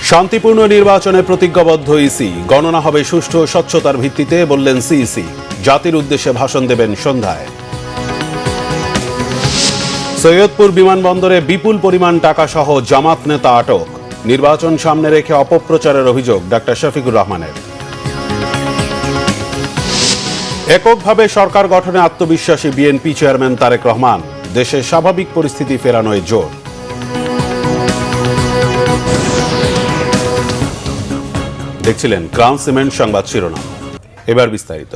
শান্তিপূর্ণ নির্বাচনে প্রতিজ্ঞাবদ্ধ ইসি, গণনা হবে সুষ্ঠু ও স্বচ্ছতার ভিত্তিতে বললেন সিইসি। জাতির উদ্দেশ্যে ভাষণ দেবেন সন্ধ্যায়। সৈয়দপুর বিমানবন্দরে বিপুল পরিমাণ টাকা সহ জামাত নেতা আটক। নির্বাচন সামনে রেখে অপপ্রচারের অভিযোগ ডাক্তার শফিকুর রহমানের। এককভাবে সরকার গঠনে আত্মবিশ্বাসী বিএনপি চেয়ারম্যান তারেক রহমান। দেশে স্বাভাবিক পরিস্থিতি ফেরানোয় জোর। দেখছিলেন ক্রাউন সিমেন্ট সংবাদ শিরোনাম। এবার বিস্তারিত।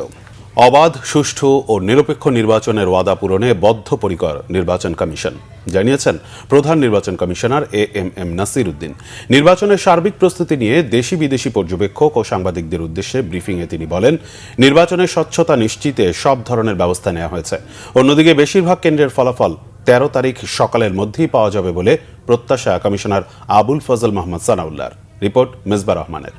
অবাধ, সুষ্ঠু ও নিরপেক্ষ নির্বাচনের ওয়াদা পূরণে বদ্ধপরিকর নির্বাচন কমিশন, জানিয়েছেন প্রধান নির্বাচন কমিশনার এএমএম নাসির উদ্দিন। নির্বাচনের সার্বিক প্রস্তুতি নিয়ে দেশি বিদেশি পর্যবেক্ষক ও সাংবাদিকদের উদ্দেশ্যে ব্রিফিংয়ে তিনি বলেন, নির্বাচনের স্বচ্ছতা নিশ্চিতে সব ধরনের ব্যবস্থা নেওয়া হয়েছে। অন্যদিকে বেশিরভাগ কেন্দ্রের ফলাফল 13 তারিখ সকালের মধ্যেই পাওয়া যাবে বলে প্রত্যাশা কমিশনার আবুল ফজল মোহাম্মদ সানাউল্লাহর। রিপোর্ট মেজবা রহমানের।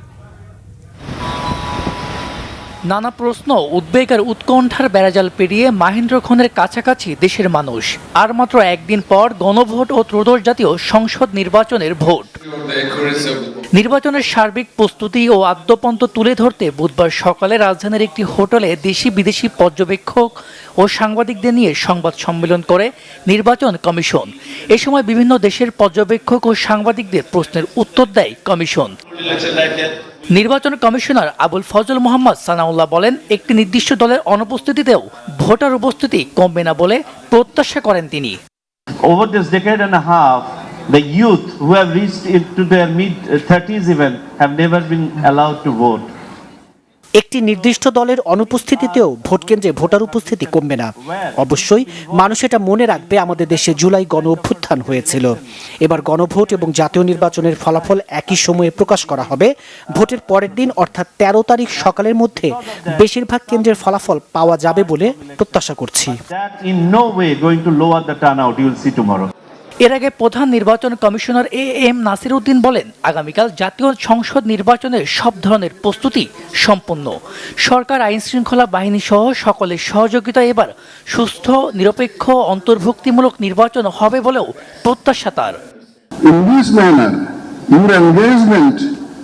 নানা প্রশ্ন, উদ্বেগ আর উৎকণ্ঠার বেড়াজাল পেরিয়ে মাহেন্দ্রক্ষণের কাছাকাছি দেশের মানুষ। আর মাত্র একদিন পর গণভোট ও ত্রয়োদশ জাতীয় সংসদ নির্বাচনের ভোট। নির্বাচনের সার্বিক প্রস্তুতি ও আদ্যপন্ত তুলে ধরতে বুধবার সকালে রাজধানীর একটি হোটেলে দেশি বিদেশি পর্যবেক্ষক ও সাংবাদিকদের নিয়ে সংবাদ সম্মেলন করে নির্বাচন কমিশন। এ সময় বিভিন্ন দেশের পর্যবেক্ষক ও সাংবাদিকদের প্রশ্নের উত্তর দেয় কমিশন। নির্বাচন কমিশনার আবুল ফজল মোহাম্মদ সানাউল্লাহ বলেন, একটি নির্দিষ্ট দলের অনুপস্থিতিতেও ভোটার উপস্থিতি কমবে না বলে প্রত্যাশা করেন তিনি। Over this decade and a half, the youth who have reached into their mid-30s even have never been allowed to vote. একটি নির্দিষ্ট দলের অনুপস্থিতিতেও ভোট কেন্দ্রে ভোটার উপস্থিতি কমবে না। অবশ্যই মানুষ এটা মনে রাখবে, আমাদের দেশে জুলাই গণ অভ্যুত্থান হয়েছিল। এবার গণভোট এবং জাতীয় নির্বাচনের ফলাফল একই সময়ে প্রকাশ করা হবে। ভোটের পরের দিন অর্থাৎ 13 তারিখ সকালের মধ্যে বেশিরভাগ কেন্দ্রের ফলাফল পাওয়া যাবে বলে প্রত্যাশা করছি। এর আগে প্রধান নির্বাচন কমিশনার এএম নাসির উদ্দিন বলেন, আগামীকাল জাতীয় সংসদ নির্বাচনের সব ধরনের প্রস্তুতি সম্পন্ন। সরকার, আইন শৃঙ্খলা বাহিনী সহ সকলের সহযোগিতায় এবার সুস্থ, নিরপেক্ষ, অন্তর্ভুক্তিমূলক নির্বাচন হবে বলেও প্রত্যাশা তার। In this manner, your engagement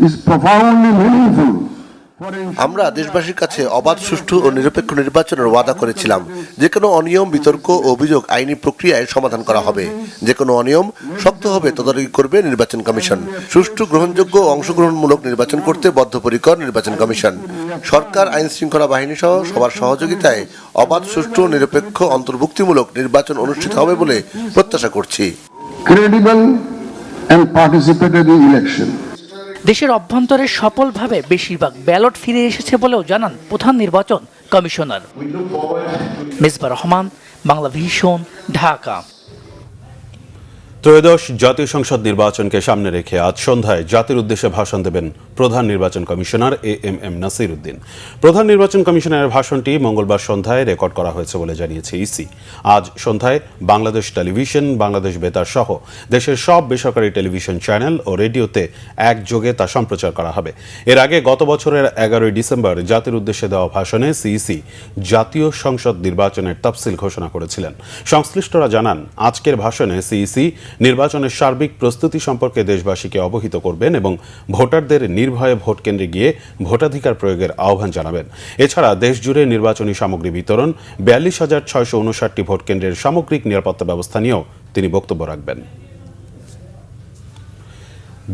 is profoundly meaningful. আমরা দেশবাসীর কাছে অবাধ, সুষ্ঠু ও নিরপেক্ষ নির্বাচনের ওয়াদা করেছিলাম। যে কোনো অনিয়ম, বিতর্ক ও অভিযোগ আইনি প্রক্রিয়ায় সমাধান করা হবে। যে কোনো অনিয়ম শক্ত হবে তদারকি করবে নির্বাচন কমিশন। সুষ্ঠু, গ্রহণযোগ্য ও অংশগ্রহণমূলক নির্বাচন করতে বদ্ধপরিকর নির্বাচন কমিশন। সরকার, আইন শৃঙ্খলা বাহিনী সহ সবার সহযোগিতায় অবাধ, সুষ্ঠু, নিরপেক্ষ, অন্তর্ভুক্তিমূলক নির্বাচন অনুষ্ঠিত হবে বলে প্রত্যাশা করছি। Credible and participatory election. দেশের অভ্যন্তরে সফলভাবে বেশিরভাগ ব্যালট ফিরে এসেছে বলেও জানান প্রধান নির্বাচন কমিশনার। মেজবা রহমান, বাংলা ভিশন, ঢাকা। ত্রয়োদশ জাতীয় সংসদ নির্বাচনকে সামনে রেখে আজ সন্ধ্যায় জাতির উদ্দেশ্যে ভাষণ দেবেন প্রধান নির্বাচন কমিশনার এএমএম নাসির উদ্দিন। প্রধান নির্বাচন কমিশনারের ভাষণটি মঙ্গলবার সন্ধ্যায় রেকর্ড করা হয়েছে বলে জানিয়েছে ইসি। আজ সন্ধ্যায় বাংলাদেশ টেলিভিশন, বাংলাদেশ বেতার সহ দেশের সব বেসরকারি টেলিভিশন চ্যানেল ও রেডিওতে একযোগে তা সম্প্রচার করা হবে। এর আগে গত বছরের 11 ডিসেম্বর জাতির উদ্দেশ্যে দেওয়া ভাষণে সিইসি জাতীয় সংসদ নির্বাচনের তফসিল ঘোষণা করেছিলেন। সংশ্লিষ্টরা জানান, আজকের ভাষণে সিইসি নির্বাচনের সার্বিক প্রস্তুতি সম্পর্কে দেশবাসীকে অবহিত করবেন এবং ভোটারদের নির্ভয়ে ভোট কেন্দ্রে গিয়ে ভোটাধিকার প্রয়োগের আহ্বান জানাবেন। এছাড়া দেশজুড়ে নির্বাচনী সামগ্রী বিতরণ, 42,659টি ভোট কেন্দ্রের সামগ্রিক নিরাপত্তা ব্যবস্থা নিয়েও তিনি বক্তব্য রাখবেন।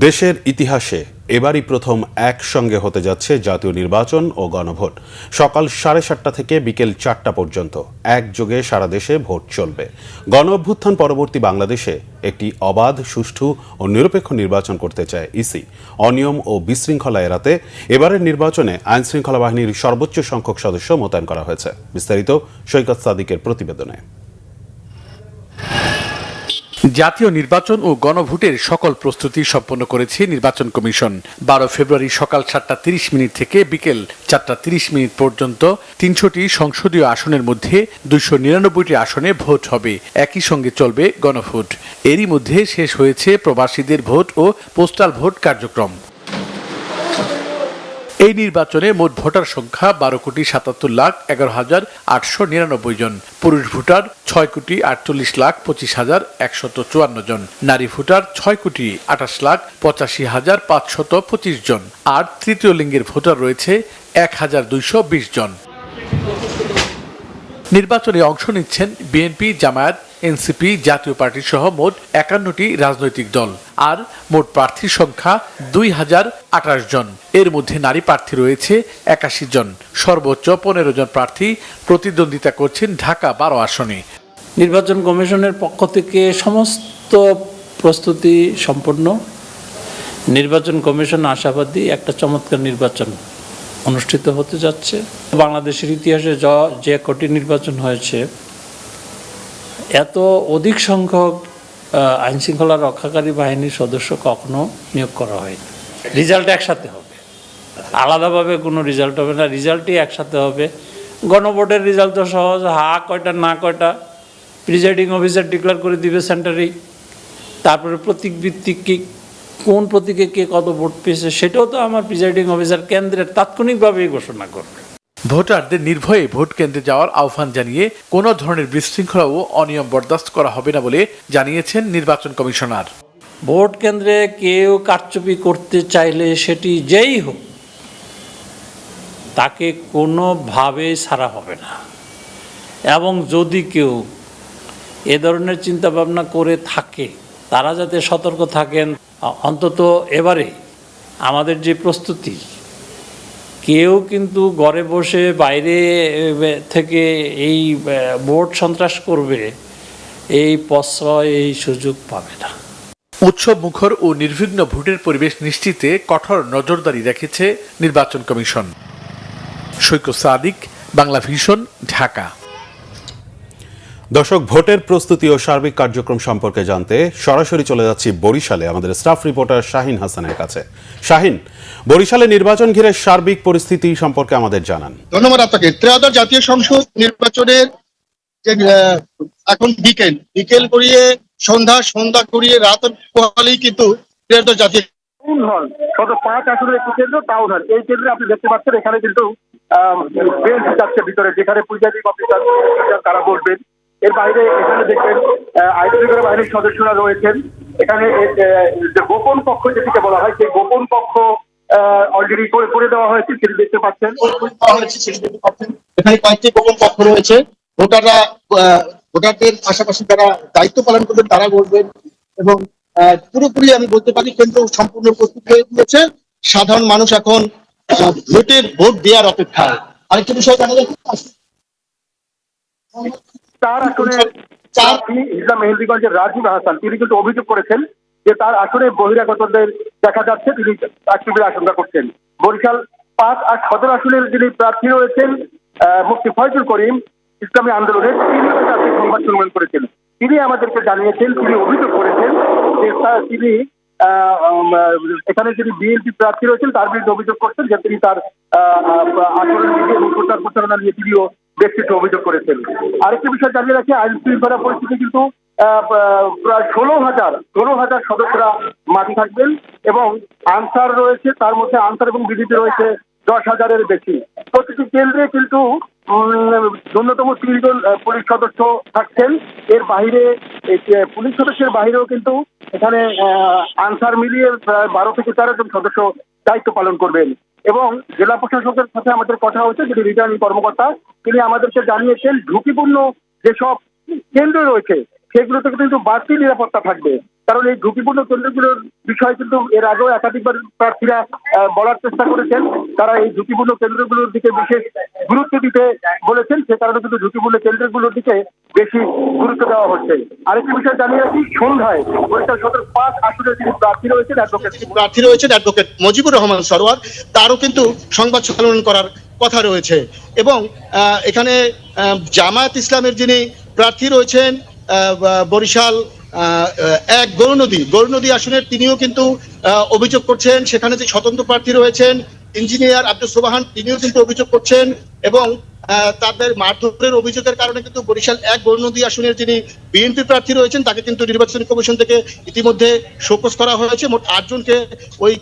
দেশের ইতিহাসে এবারই প্রথম একসঙ্গে হতে যাচ্ছে জাতীয় নির্বাচন ও গণভোট। সকাল 7:30 থেকে বিকেল 4টা পর্যন্ত একযোগে সারা দেশে ভোট চলবে। গণ অভ্যুত্থান পরবর্তী বাংলাদেশে একটি অবাধ, সুষ্ঠু ও নিরপেক্ষ নির্বাচন করতে চায় ইসি। অনিয়ম ও বিশৃঙ্খলা এড়াতে এবারের নির্বাচনে আইন শৃঙ্খলা বাহিনীর সর্বোচ্চ সংখ্যক সদস্য মোতায়েন করা হয়েছে। বিস্তারিত সৈকত সাদিকের প্রতিবেদনে। জাতীয় নির্বাচন ও গণভোটের সকল প্রস্তুতি সম্পন্ন করেছে নির্বাচন কমিশন। 12 ফেব্রুয়ারি সকাল 7:30 থেকে বিকেল 4:30 পর্যন্ত 300টি সংসদীয় আসনের মধ্যে 299টি আসনে ভোট হবে। একই সঙ্গে চলবে গণভোট। এরই মধ্যে শেষ হয়েছে প্রবাসীদের ভোট ও পোস্টাল ভোট কার্যক্রম। এই নির্বাচনে মোট ভোটার সংখ্যা 12,77,11,899 জন, পুরুষ ভোটার 6,48,25,154 জন, নারী ভোটার 6,28,85,525 জন, আর তৃতীয় লিঙ্গের ভোটার রয়েছে 1,220 জন। নির্বাচনে অংশ নিচ্ছেন বিএনপি, জামায়াত, এনসিপি, জাতীয় পার্টি সহ মোট 51টি রাজনৈতিক দল। আর মোট প্রার্থীর সংখ্যা 2,028 জন। এর মধ্যে নারী প্রার্থী রয়েছে 81 জন। সর্বোচ্চ 15 জন প্রার্থী প্রতিদ্বন্দ্বিতা করছেন ঢাকা 12 আসনে। নির্বাচন কমিশনের পক্ষ থেকে সমস্ত প্রস্তুতি সম্পন্ন। নির্বাচন কমিশন আশাবাদী একটা চমৎকার নির্বাচন অনুষ্ঠিত হতে যাচ্ছে। বাংলাদেশের ইতিহাসে যে কঠিন নির্বাচন হয়েছে, এত অধিক সংখ্যক আইনশৃঙ্খলা রক্ষাকারী বাহিনীর সদস্য কখনো নিয়োগ করা হয়নি। রেজাল্ট একসাথে হবে, আলাদাভাবে কোনো রেজাল্ট হবে না, রেজাল্টই একসাথে হবে। গণভোটের রেজাল্ট তো সহজ, হা কয়টা না কয়টা প্রিজাইডিং অফিসার ডিক্লেয়ার করে দিবে সেন্টারেই। তারপরে প্রতীক ভিত্তিক কোন প্রতীকে কে কত ভোট পেয়েছে সেটাও তো আমার প্রিজাইডিং অফিসার কেন্দ্রের তাৎক্ষণিকভাবেই ঘোষণা করবে। ভোটারদের নির্ভয়ে ভোট কেন্দ্রে যাওয়ার আহ্বান জানিয়ে কোনো ধরনের বিশৃঙ্খলা ও অনিয়ম বরদাস্ত করা হবে না বলে জানিয়েছেন নির্বাচন কমিশনার। ভোট কেন্দ্রে কেউ কারচুপি করতে চাইলে সেটি যেই হোক, তাকে কোনোভাবেই ছাড়া হবে না। এবং যদি কেউ এ ধরনের চিন্তাভাবনা করে থাকে, তারা যাতে সতর্ক থাকেন। অন্তত এবারে আমাদের যে প্রস্তুতি, কেউ কিন্তু ঘরে বসে বাইরে থেকে এই ভোট সন্ত্রাস করবে, এই প্রশ্রয়, এই সুযোগ পাবে না। উৎসব মুখর ও নির্বিঘ্ন ভোটের পরিবেশ নিশ্চিতে কঠোর নজরদারি রেখেছে নির্বাচন কমিশন। সৈকত সাদিক, বাংলা ভিশন, ঢাকা। দর্শক, ভোটের প্রস্তুতি ও সার্বিক কার্যক্রম সম্পর্কে জানতে সরাসরি চলে যাচ্ছি বরিশালে আমাদের স্টাফ রিপোর্টার শাহিন হাসানের কাছে। শাহিন, বরিশালে নির্বাচন ঘিরে সার্বিক পরিস্থিতি সম্পর্কে আমাদের জানান। ধন্যবাদ আপনাকে। ত্রয়োদশ জাতীয় সংসদ নির্বাচনের এখন বিকেল করিয়ে সন্ধ্যা করিয়ে রাত পোহালেই কিন্তু ত্রয়োদশ জাতীয় টাউন হল, 5 আসনের একটি কেন্দ্র টাউন হল। এই কেন্দ্রে আপনি দেখতে পাচ্ছেন এখানে কিন্তু বেঞ্চ যাচ্ছে ভিতরে, যেখানে প্রিজাইডিং অফিসার তারা বলবেন। এর বাইরে এখানে দেখবেন আইন শৃঙ্খলা বাহিনীর সদস্যরা রয়েছেন। এখানে যে গোপন কক্ষ যেটিকে বলা হয়, সেই গোপন কক্ষ অলরেডি করে দেওয়া হয়েছে, সেটি দেখতে পাচ্ছেন। এখানে কয়েকটি গোপন কক্ষ রয়েছে। ভোটারদের পাশাপাশি যারা দায়িত্ব পালন করবেন তারা বলবেন, এবং পুরোপুরি আমি বলতে পারি কেন্দ্র সম্পূর্ণ প্রস্তুত হয়ে গিয়েছে। সাধারণ মানুষ এখন ভোট দেওয়ার অপেক্ষায়। আরেকটি বিষয় জানা যাচ্ছে, তার আসলে মেহেন্দিগঞ্জের রাজীব হাসান, তিনি কিন্তু অভিযোগ করেছেন যে তার আসলে বহিরাগতদের দেখা যাচ্ছে, তিনি চাকরির আশঙ্কা করছেন। বরিশাল 5 আর সদর আসনের যিনি প্রার্থী রয়েছেন মুফতি ফয়জুল করিম ইসলামী আন্দোলনের, তিনি সংবাদ সম্মেলন করেছেন। তিনি আমাদেরকে জানিয়েছেন, তিনি অভিযোগ করেছেন যে তিনি এখানে যিনি বিএনপি প্রার্থী রয়েছেন তার বিরুদ্ধে অভিযোগ করছেন যে তিনি তার আচরণ নিয়ে এবং প্রচার প্রচারণা নিয়ে তিনিও বেশ কিছু অভিযোগ করেছেন। আরেকটি বিষয় জানিয়ে রাখি, আইন শৃঙ্খলা পরিস্থিতি কিন্তু প্রায় 16,000 সদস্যরা মাঠে থাকবেন, এবং আনসার রয়েছে, তার মধ্যে আনসার এবং বিজেপি রয়েছে 10,000-এর বেশি। প্রতিটি কেন্দ্রে কিন্তু ন্যূনতম 3 জন পুলিশ সদস্য থাকছেন। এর বাইরে পুলিশ সদস্যের বাইরেও কিন্তু এখানে আনসার মিলিয়ে প্রায় 12 থেকে 13 জন সদস্য দায়িত্ব পালন করবেন। এবং জেলা প্রশাসকের সাথে আমাদের কথা হয়েছে, যিনি রিটার্নিং কর্মকর্তা, তিনি আমাদেরকে জানিয়েছেন ঝুঁকিপূর্ণ যেসব কেন্দ্র রয়েছে সেগুলোতে কিন্তু বাড়তি নিরাপত্তা থাকবে। কারণ এই ঝুঁকিপূর্ণ কেন্দ্রগুলোর বিষয় কিন্তু এর আগেও একাধিকবার প্রার্থীরা বলার চেষ্টা করেছেন। তারা এই ঝুঁকিপূর্ণ কেন্দ্রগুলোর দিকে বিশেষ গুরুত্ব দিতে বলেছেন, সে কারণে কিন্তু ঝুঁকিপূর্ণ কেন্দ্রগুলোর দিকে বেশি গুরুত্ব দেওয়া হচ্ছে। আরেকটি বিষয় জানিয়ে রাখি, সন্ধ্যায় বরিশাল সদর 5 আসনের যিনি প্রার্থী রয়েছেন অ্যাডভোকেট মুজিবুর রহমান সরোয়ার, তারও কিন্তু সংবাদ সম্মেলন করার কথা রয়েছে। এবং এখানে জামায়াত ইসলামের যিনি প্রার্থী রয়েছেন বরিশাল 1 গৌরনদী আসনের, তিনিও কিন্তু অভিযোগ করছেন। সেখানে যে স্বতন্ত্র প্রার্থী রয়েছেন ইঞ্জিনিয়ার আব্দুল সোবাহান, তিনিও কিন্তু অভিযোগ করছেন। এবং তাদের মারধরের অভিযোগের কারণে কিন্তু বরিশাল ১ বরনদী আসনের যিনি বিএনপি প্রার্থী রয়েছেন তাকে কিন্তু নির্বাচন কমিশন থেকে ইতিমধ্যে শোকজ করা হয়েছে। মোট ৮ জনকে ওই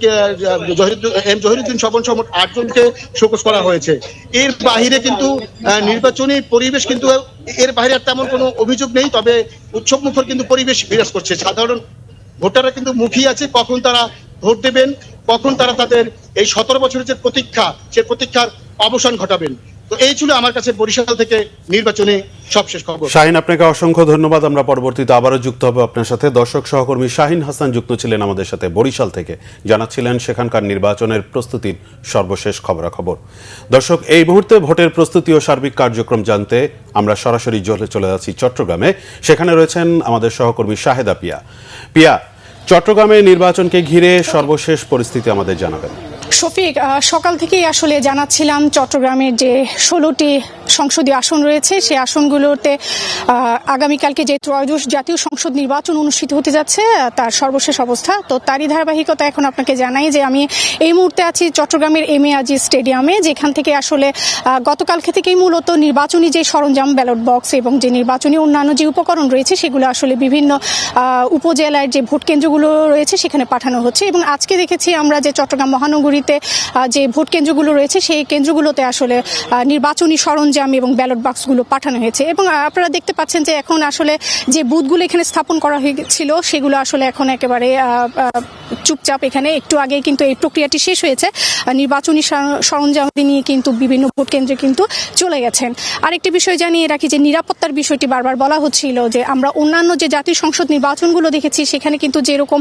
জহিরুদ্দিন স্বপন সহ মোট ৮ জনকে শোকজ করা হয়েছে। এর বাহিরে কিন্তু নির্বাচনী পরিবেশ কিন্তু এর বাইরে আর তেমন কোনো অভিযোগ নেই, তবে উৎসবমুখর কিন্তু পরিবেশ বিরাজ করছে। সাধারণ ভোটাররা কিন্তু মুখিয়ে আছে কখন তারা ভোট দেবেন, কখন তারা তাদের এই ১৭ বছরের যে প্রতীক্ষা সে প্রতীক্ষার অবসান ঘটাবেন। তো এই ছিল আমার কাছে বরিশাল থেকে নির্বাচনে সবশেষ খবর। শাহিন, আপনাকে অসংখ্য ধন্যবাদ। আমরা পরবর্তীতে আবারও যুক্ত হব আপনার সাথে। দর্শক সহকর্মী শাহিন হাসান যুক্ত ছিলেন আমাদের সাথে বরিশাল থেকে, জানাচ্ছিলেন সেখানকার নির্বাচনের প্রস্তুতির সর্বশেষ খবরাখবর। দর্শক, এই মুহূর্তে ভোটের প্রস্তুতি ও সার্বিক কার্যক্রম জানতে আমরা সরাসরি চলে যাচ্ছি চট্টগ্রামে। সেখানে রয়েছেন আমাদের সহকর্মী শাহেদা পিয়া। পিয়া, চট্টগ্রামে নির্বাচনকে ঘিরে সর্বশেষ পরিস্থিতি আমাদের জানাবেন। শফিক, সকাল থেকেই আসলে জানাচ্ছিলাম চট্টগ্রামের যে ১৬টি সংসদীয় আসন রয়েছে সেই আসনগুলোতে আগামীকালকে যে ত্রয়োদশ জাতীয় সংসদ নির্বাচন অনুষ্ঠিত হতে যাচ্ছে তার সর্বশেষ অবস্থা। তো তারই ধারাবাহিকতা এখন আপনাকে জানাই যে আমি এই মুহূর্তে আছি চট্টগ্রামের এমএ আজিজ স্টেডিয়ামে, যেখান থেকে আসলে গতকালকে থেকেই মূলত নির্বাচনী যে সরঞ্জাম, ব্যালট বক্স এবং যে নির্বাচনী অন্যান্য যে উপকরণ রয়েছে সেগুলো আসলে বিভিন্ন উপজেলার যে ভোট কেন্দ্রগুলো রয়েছে সেখানে পাঠানো হচ্ছে। এবং আজকে দেখেছি আমরা যে চট্টগ্রাম মহানগরীতে যে ভোট কেন্দ্রগুলো রয়েছে সেই কেন্দ্রগুলোতে আসলে নির্বাচনী সরঞ্জাম এবং ব্যালট বাক্সগুলো পাঠানো হয়েছে। এবং আপনারা দেখতে পাচ্ছেন যে এখন আসলে যে বুথগুলো এখানে স্থাপন করা হয়েছিল সেগুলো আসলে এখন একেবারে চুপচাপ। এখানে একটু আগে কিন্তু এই প্রক্রিয়াটি শেষ হয়েছে, নির্বাচনী সরঞ্জাম নিয়ে কিন্তু বিভিন্ন ভোট কেন্দ্রে কিন্তু চলে গেছেন। আরেকটি বিষয় জানিয়ে রাখি যে নিরাপত্তার বিষয়টি বারবার বলা হচ্ছিল যে আমরা অন্যান্য যে জাতীয় সংসদ নির্বাচনগুলো দেখেছি সেখানে কিন্তু যেরকম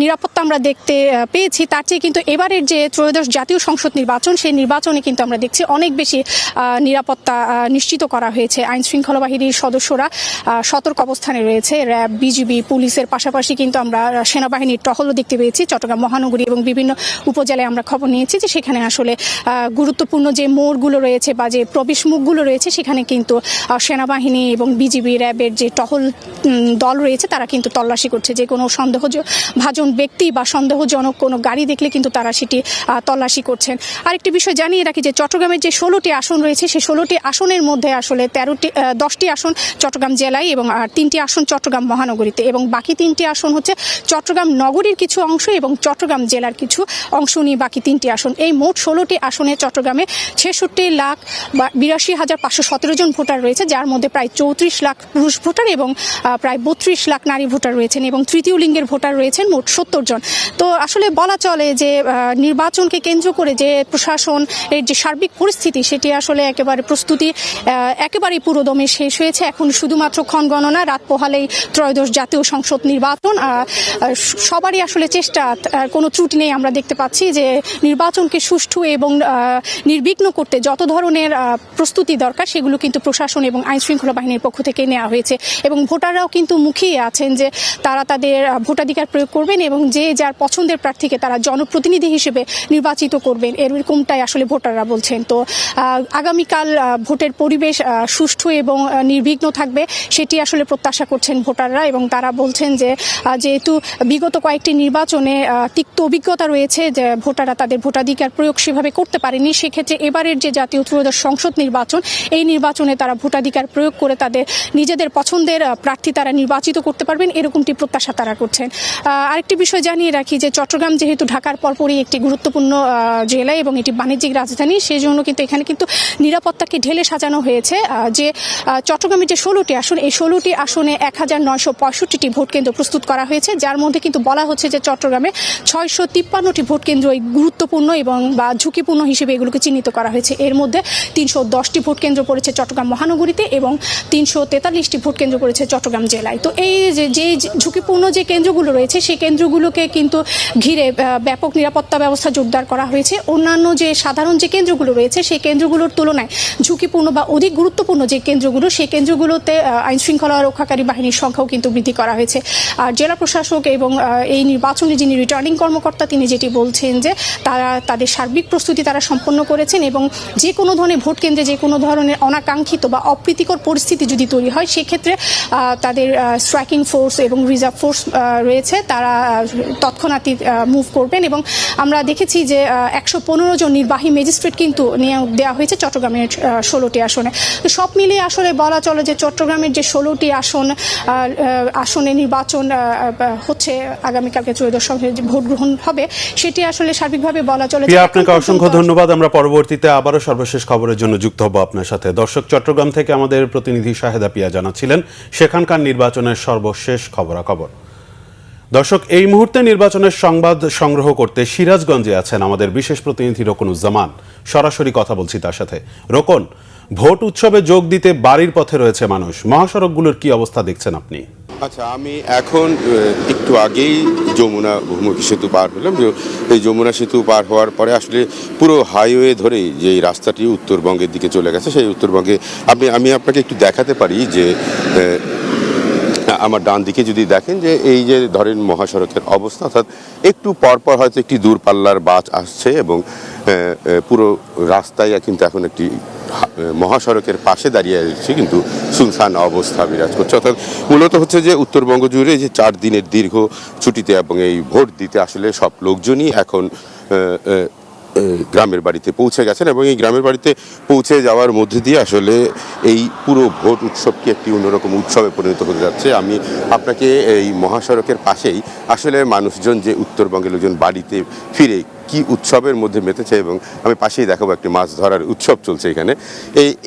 নিরাপত্তা আমরা দেখতে পেয়েছি তার চেয়ে কিন্তু এবারের যে ত্রয়োদশ জাতীয় সংসদ নির্বাচন সেই নির্বাচনে কিন্তু আমরা দেখছি অনেক বেশি নিরাপত্তা নিশ্চিত করা হয়েছে। আইন শৃঙ্খলা বাহিনীর সদস্যরা সতর্ক অবস্থানে রয়েছে, র্যাব, বিজিবি, পুলিশের পাশাপাশি কিন্তু আমরা সেনাবাহিনীর টহলও দেখতে পেয়েছি চট্টগ্রাম মহানগরী এবং বিভিন্ন উপজেলায়। আমরা খবর নিয়েছি যে সেখানে আসলে গুরুত্বপূর্ণ যে মোড়গুলো রয়েছে বা যে প্রবেশ মুখগুলো রয়েছে সেখানে কিন্তু সেনাবাহিনী এবং বিজিবি, র্যাবের যে টহল দল রয়েছে তারা কিন্তু তল্লাশি করছে। যে কোনো সন্দেহভাজন ব্যক্তি বা সন্দেহজনক কোনো গাড়ি দেখলে কিন্তু তারা সেটি তল্লাশি করছেন। আরেকটি বিষয় জানিয়ে রাখি যে চট্টগ্রামের যে 16টি আসন রয়েছে সেই 16টি আসনের মধ্যে আসলে 10টি আসন চট্টগ্রাম জেলায় এবং 3টি আসন চট্টগ্রাম মহানগরীতে এবং বাকি 3টি আসন হচ্ছে চট্টগ্রাম নগরীর কিছু অংশ এবং চট্টগ্রাম জেলার কিছু অংশ নিয়ে বাকি 3টি আসন। এই মোট 16টি আসনে চট্টগ্রামে 66,82,517 জন ভোটার রয়েছে, যার মধ্যে প্রায় 34 লাখ পুরুষ ভোটার এবং প্রায় 32 লাখ নারী ভোটার রয়েছেন এবং তৃতীয় লিঙ্গের ভোটার রয়েছেন মোট 70 জন। তো আসলে বলা চলে যে নির্বাচনকে কেন্দ্র করে যে প্রশাসন এর যে সার্বিক পরিস্থিতি সেটি আসলে একেবারে প্রস্তুতি একেবারেই পুরোদমে শেষ হয়েছে। এখন শুধুমাত্র ক্ষণগণনা, রাত পোহালেই ত্রয়োদশ জাতীয় সংসদ নির্বাচন। সবারই আসলে চেষ্টা, কোনো ত্রুটি নেই। আমরা দেখতে পাচ্ছি যে নির্বাচনকে সুষ্ঠু এবং নির্বিঘ্ন করতে যত ধরনের প্রস্তুতি দরকার সেগুলো কিন্তু প্রশাসন এবং আইন শৃঙ্খলা বাহিনীর পক্ষ থেকে নেওয়া হয়েছে এবং ভোটাররাও কিন্তু মুখিয়ে আছেন যে তারা তাদের ভোটাধিকার প্রয়োগ করবেন এবং যে যার পছন্দের প্রার্থীকে তারা জনপ্রতিনিধি হিসেবে নির্বাচিত করবেন, এরকমটাই আসলে ভোটাররা বলছেন। তো আগামীকাল ভোটের পরিবেশ সুষ্ঠু এবং নির্বিঘ্ন থাকবে সেটি আসলে প্রত্যাশা করছেন ভোটাররা এবং তারা বলছেন যে যেহেতু বিগত কয়েকটি নির্বাচনে তিক্ত অভিজ্ঞতা রয়েছে যে ভোটাররা তাদের ভোটাধিকার প্রয়োগ সেভাবে করতে পারেনি, সেক্ষেত্রে এবারের যে জাতীয় ত্রয়োদশ সংসদ নির্বাচন এই নির্বাচনে তারা ভোটাধিকার প্রয়োগ করে তাদের নিজেদের পছন্দের প্রার্থী তারা নির্বাচিত করতে পারবেন, এরকমটি প্রত্যাশা তারা করছেন। আরেকটি বিষয় জানিয়ে রাখি যে চট্টগ্রাম যেহেতু ঢাকার পরপরই একটি গুরুত্বপূর্ণ জেলা এবং এটি বাণিজ্যিক রাজধানী, সেই জন্য কিন্তু এখানে কিন্তু নিরাপত্তাকে ঢেলে সাজানো হয়েছে। যে চট্টগ্রামের যে 16টি আসন এই 16টি আসনে 1965টি ভোট কেন্দ্র প্রস্তুত করা হয়েছে, যার মধ্যে কিন্তু বলা হচ্ছে যে চট্টগ্রামে 653টি ভোট কেন্দ্র গুরুত্বপূর্ণ এবং বা ঝুঁকিপূর্ণ হিসেবে এগুলোকে চিহ্নিত করা হয়েছে। এর মধ্যে 310টি ভোট কেন্দ্র পড়েছে চট্টগ্রাম মহানগরীতে এবং 343টি ভোট কেন্দ্র পড়েছে চট্টগ্রাম জেলায়। তো এই যে ঝুঁকিপূর্ণ যে কেন্দ্রগুলো রয়েছে সেই কেন্দ্রগুলোকে কিন্তু ঘিরে ব্যাপক নিরাপত্তা ব্যবস্থা জোরদার করা হয়েছে। অন্যান্য যে সাধারণ যে কেন্দ্রগুলো রয়েছে সেই কেন্দ্রগুলোর তুলনায় ঝুঁকিপূর্ণ বা অধিক গুরুত্বপূর্ণ যে কেন্দ্রগুলো সেই কেন্দ্রগুলোতে আইন শৃঙ্খলা রক্ষাকারী বাহিনীর সংখ্যাও কিন্তু বৃদ্ধি করা হয়েছে। আর জেলা প্রশাসক এবং এই নির্বাচনে যিনি রিটার্নিং কর্মকর্তা তিনি যেটি বলছেন যে তারা তাদের সার্বিক প্রস্তুতি তারা সম্পন্ন করেছেন এবং যে কোনো ধরনের ভোট কেন্দ্রে যে কোনো ধরনের অনাকাঙ্ক্ষিত বা অপ্রীতিকর পরিস্থিতি যদি তৈরি হয় সেক্ষেত্রে তাদের স্ট্রাইকিং ফোর্স এবং রিজার্ভ ফোর্স রয়েছে, তারা তৎক্ষণাৎ মুভ করবেন। এবং আমরা দেখি দেখেছি যে 115 জন নির্বাহী ম্যাজিস্ট্রেট কিন্তু নিয়োগ দেওয়া হয়েছে চট্টগ্রামের 16টি আসনে। তো সব মিলিয়ে আসলে বলা চলে যে চট্টগ্রামের যে 16টি আসনে নির্বাচন হচ্ছে, আগামীকালকে ত্রয়োদশ সংসদে যে ভোট গ্রহণ হবে সেটি আসলে সার্বিকভাবে বলা চলে। আপনাকে অসংখ্য ধন্যবাদ। আমরা পরবর্তীতে আবারও সর্বশেষ খবরের জন্য যুক্ত হব আপনার সাথে। দর্শক, চট্টগ্রাম থেকে আমাদের প্রতিনিধি শাহেদা পিয়া জানাচ্ছিলেন সেখানকার নির্বাচনের সর্বশেষ খবরাখবর। দর্শক, এই মুহূর্তে নির্বাচনের সংবাদ সংগ্রহ করতে সিরাজগঞ্জে আছেন আমাদের বিশেষ প্রতিনিধি রোকনুজ্জামান। সরাসরি কথা বলছি তার সাথে। রোকন, ভোট উৎসবে যোগ দিতে বাড়ির পথে রয়েছে মানুষ, মহাসড়কগুলোর কি অবস্থা দেখছেন আপনি? আচ্ছা, আমি এখন একটু আগেই যমুনা বহুমুখী সেতু পার হলাম। এই যমুনা সেতু পার হওয়ার পরে আসলে পুরো হাইওয়ে ধরেই যে রাস্তাটি উত্তরবঙ্গের দিকে চলে গেছে, সেই উত্তরবঙ্গে আমি আপনাকে একটু দেখাতে পারি যে আমার ডান দিকে যদি দেখেন যে এই যে ধরেন মহাসড়কের অবস্থা, অর্থাৎ একটু পরপর হয়তো একটি দূরপাল্লার বাস আসছে এবং পুরো রাস্তায় কিন্তু এখন একটি মহাসড়কের পাশে দাঁড়িয়ে আছে, কিন্তু সুনসান অবস্থা বিরাজ করছে। অর্থাৎ মূলত হচ্ছে যে উত্তরবঙ্গ জুড়ে যে 4 দিনের দীর্ঘ ছুটিতে এবং এই ভোট দিতে আসলে সব লোকজনই এখন গ্রামের বাড়িতে পৌঁছে গেছেন এবং এই গ্রামের বাড়িতে পৌঁছে যাওয়ার মধ্যে দিয়ে আসলে এই পুরো ভোট উৎসবটি একটি অন্যরকম উৎসবে পরিণত হতে যাচ্ছে। আমি আপনাকে এই মহাসড়কের পাশেই আসলে মানুষজন যে উত্তরবঙ্গের লোকজন বাড়িতে ফিরে কি উৎসবের মধ্যে মেতেছে, এবং আমি পাশেই দেখাবো একটি মাছ ধরার উৎসব চলছে এখানে।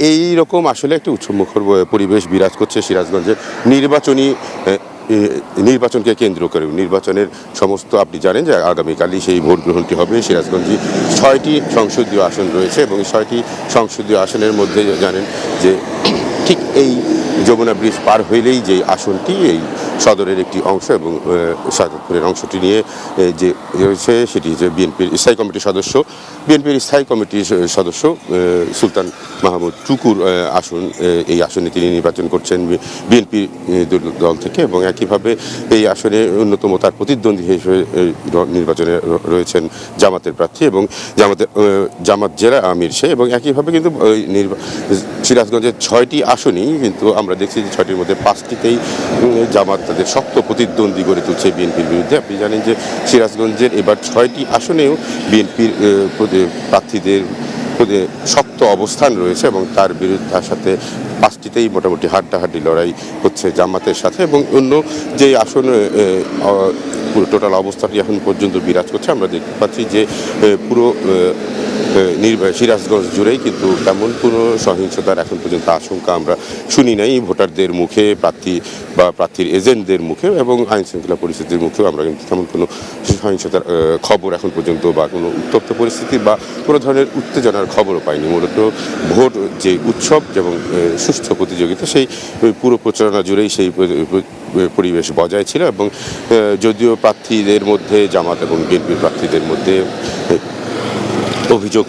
এই রকম আসলে একটি উৎসবমুখর পরিবেশ বিরাজ করছে সিরাজগঞ্জের নির্বাচনকে কেন্দ্র করে। নির্বাচনের সমস্ত, আপনি জানেন যে আগামীকালই সেই ভোট গ্রহণটি হবে। সিরাজগঞ্জে 6টি সংসদীয় আসন রয়েছে এবং 6টি সংসদীয় আসনের মধ্যে জানেন যে ঠিক এই যমুনা ব্রিজ পার হইলেই যে আসনটি এই সদরের একটি অংশ এবং সাজাদপুরের অংশটি নিয়ে যে রয়েছে সেটি যে বিএনপির স্থায়ী কমিটির সদস্য সুলতান মাহমুদ টুকুর আসন। এই আসনে তিনি নির্বাচন করছেন বিএনপি দল থেকে এবং একইভাবে এই আসনে অন্যতম তার প্রতিদ্বন্দ্বী হিসেবে নির্বাচনে রয়েছেন জামাতের প্রার্থী এবং জামাত জেলা আমির সে। এবং একইভাবে কিন্তু সিরাজগঞ্জের 6টি আসনই কিন্তু আমরা দেখছি যে 6টির মধ্যে 5টিতেই জামাত তাদের শক্ত প্রতিদ্বন্দ্বী গড়ে তুলছে বিএনপির বিরুদ্ধে। আপনি জানেন যে সিরাজগঞ্জের এবার 6টি আসনেও বিএনপির প্রার্থীদের শক্ত অবস্থান রয়েছে এবং তার বিরুদ্ধে সাথে 5টিতেই মোটামুটি হাড্ডাহাড্ডি লড়াই হচ্ছে জামাতের সাথে। এবং অন্য যে আসন পুরো টোটাল অবস্থাটি এখন পর্যন্ত বিরাজ করছে, আমরা দেখতে পাচ্ছি যে পুরো সিরাজগঞ্জ জুড়েই কিন্তু তেমন কোনো সহিংসতার এখন পর্যন্ত আশঙ্কা আমরা শুনি নাই ভোটারদের মুখে, প্রার্থীর এজেন্টদের মুখে এবং আইন শৃঙ্খলা পরিস্থিতির মুখেও আমরা কিন্তু তেমন কোনো সহিংসতার খবর এখন পর্যন্ত বা কোনো উত্তপ্ত পরিস্থিতি বা কোনো ধরনের উত্তেজনার খবরও পাইনি। মূলত ভোট যে উৎসব এবং সুষ্ঠু প্রতিযোগিতা, সেই পুরো প্রচারণা জুড়েই সেই পরিবেশ বজায় ছিল। এবং যদিও প্রার্থীদের মধ্যে জামাত এবং বিএনপির প্রার্থীদের মধ্যে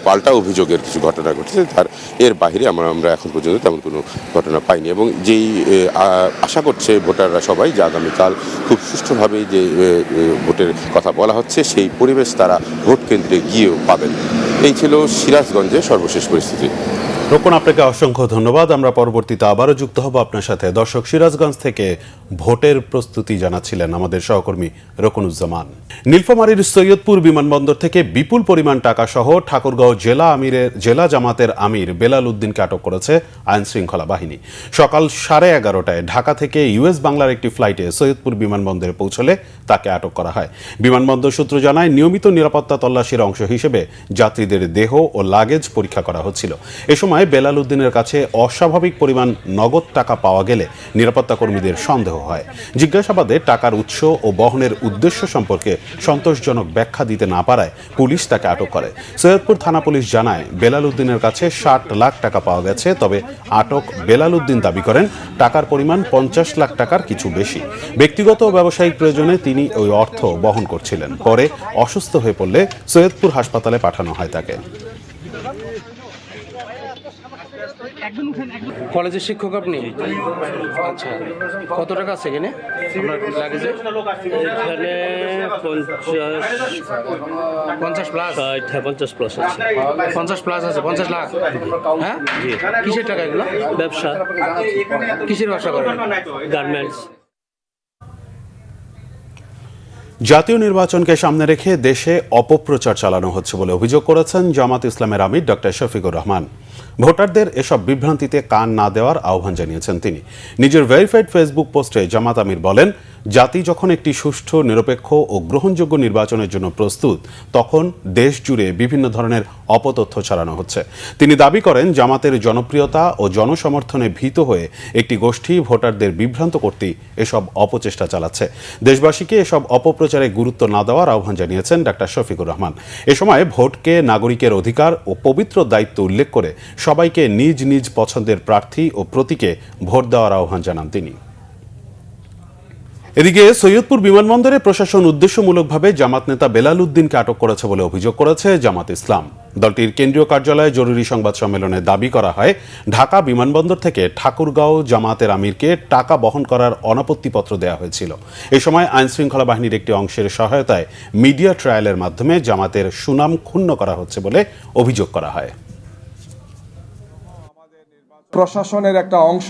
পাল্টা অভিযোগের কিছু ঘটনা ঘটেছে, এর বাইরে আমরা এখন পর্যন্ত তেমন কোনো ঘটনা পাইনি। এবং যেই আশা করছে ভোটাররা সবাই যে আগামীকাল খুব সুষ্ঠুভাবে যে ভোটের কথা বলা হচ্ছে, সেই পরিবেশ তারা ভোট কেন্দ্রে গিয়েও পাবেন। এই ছিল সিরাজগঞ্জের সর্বশেষ পরিস্থিতি। রোকন, আপনাকে অসংখ্য ধন্যবাদ। আমরা পরবর্তীতে আবারও যুক্ত হব আপনার সাথে। দর্শক, সিরাজগঞ্জ থেকে ভোটের প্রস্তুতি জানাচ্ছিলেন আমাদের সহকর্মী রোকনুজ্জামান। নীলফামারীর সৈয়দপুর বিমানবন্দর থেকে বিপুল পরিমাণ টাকা সহ ঠাকুরগাঁও জেলা জামাতের আমির বেলাল উদ্দিনকে আটক করেছে আইন শৃঙ্খলা বাহিনী। সকাল 11:30টায় ঢাকা থেকে ইউএস বাংলার একটি ফ্লাইটে সৈয়দপুর বিমানবন্দরে পৌঁছলে তাকে আটক করা হয়। বিমানবন্দর সূত্র জানায়, নিয়মিত নিরাপত্তা তল্লাশির অংশ হিসেবে যাত্রীদের দেহ ও লাগেজ পরীক্ষা করা হচ্ছিল। এ সময় বেলাল উদ্দিনের কাছে অস্বাভাবিক পরিমাণ নগদ টাকা পাওয়া গেলে নিরাপত্তা কর্মীদের সন্দেহ হয়। জিজ্ঞাসাবাদে টাকার উৎস ও বহনের উদ্দেশ্য সম্পর্কে সন্তোষজনক ব্যাখ্যা দিতে না পারায় পুলিশ তাকে আটক করে। সৈয়দপুর থানা পুলিশ জানায়, বেলাল উদ্দিনের কাছে 60 লাখ টাকা পাওয়া গেছে। তবে আটক বেলাল উদ্দিন দাবি করেন টাকার পরিমাণ 50 লাখ টাকার কিছু বেশি। ব্যক্তিগত ও ব্যবসায়িক প্রয়োজনে তিনি ওই অর্থ বহন করছিলেন। পরে অসুস্থ হয়ে পড়লে সৈয়দপুর হাসপাতালে পাঠানো হয় তাকে। কলেজের শিক্ষক আপনি? আচ্ছা, কত টাকা আছে এখানে আপনার লাগেজে? এখানে 50 প্লাস। 50 প্লাস আছে। 50 প্লাস আছে। 50 লাখ? হ্যাঁ, কিসের টাকা এগুলো? ব্যবসা। কিসের ব্যবসা করেন? গার্মেন্টস। জাতীয় নির্বাচনকে সামনে রেখে দেশে অপপ্রচার চালানো হচ্ছে বলে অভিযোগ করেছেন জামাত ইসলামের আমির ডক্টর শফিকুর রহমান। ভোটারদের এসব বিভ্রান্তিতে কান না দেওয়ার আহ্বান জানিয়েছেন তিনি। নিজের ভেরিফাইড ফেসবুক পোস্টে জামাত আমির বলেন, জাতি যখন একটি সুষ্ঠু, নিরপেক্ষ ও গ্রহণযোগ্য নির্বাচনের জন্য প্রস্তুত, তখন দেশ জুড়ে বিভিন্ন ধরনের অপতথ্য ছড়ানো হচ্ছে। তিনি দাবি করেন, জামাতের জনপ্রিয়তা ও জনসমর্থনে ভীত হয়ে একটি গোষ্ঠী ভোটারদের বিভ্রান্ত করতেই এসব অপচেষ্টা চালাচ্ছে। দেশবাসীকে এসব অপপ্রচারে গুরুত্ব না দেওয়ার আহ্বান জানিয়েছেন ডক্টর শফিকুর রহমান। এ সময় ভোটকে নাগরিকের অধিকার ও পবিত্র দায়িত্ব উল্লেখ করে সবাইকে নিজ নিজ পছন্দের প্রার্থী ও প্রতীকে ভোট দেওয়ার আহ্বান জানান তিনি। এদিকে সৈয়দপুর বিমানবন্দরে প্রশাসন উদ্দেশ্যমূলকভাবে জামাত নেতা বেলাল উদ্দিনকে আটক করেছে বলে অভিযোগ করেছে জামাত ইসলাম। দলটির কেন্দ্রীয় কার্যালয়ে জরুরি সংবাদ সম্মেলনে দাবি করা হয়, ঢাকা বিমানবন্দর থেকে ঠাকুরগাঁও জামাতের আমিরকে টাকা বহন করার অনাপত্তিপত্র দেওয়া হয়েছিল। এ সময় আইনশৃঙ্খলা বাহিনীর একটি অংশের সহায়তায় মিডিয়া ট্রায়ালের মাধ্যমে জামাতের সুনাম ক্ষুণ্ণ করা হচ্ছে বলে অভিযোগ করা হয়। প্রশাসনের একটা অংশ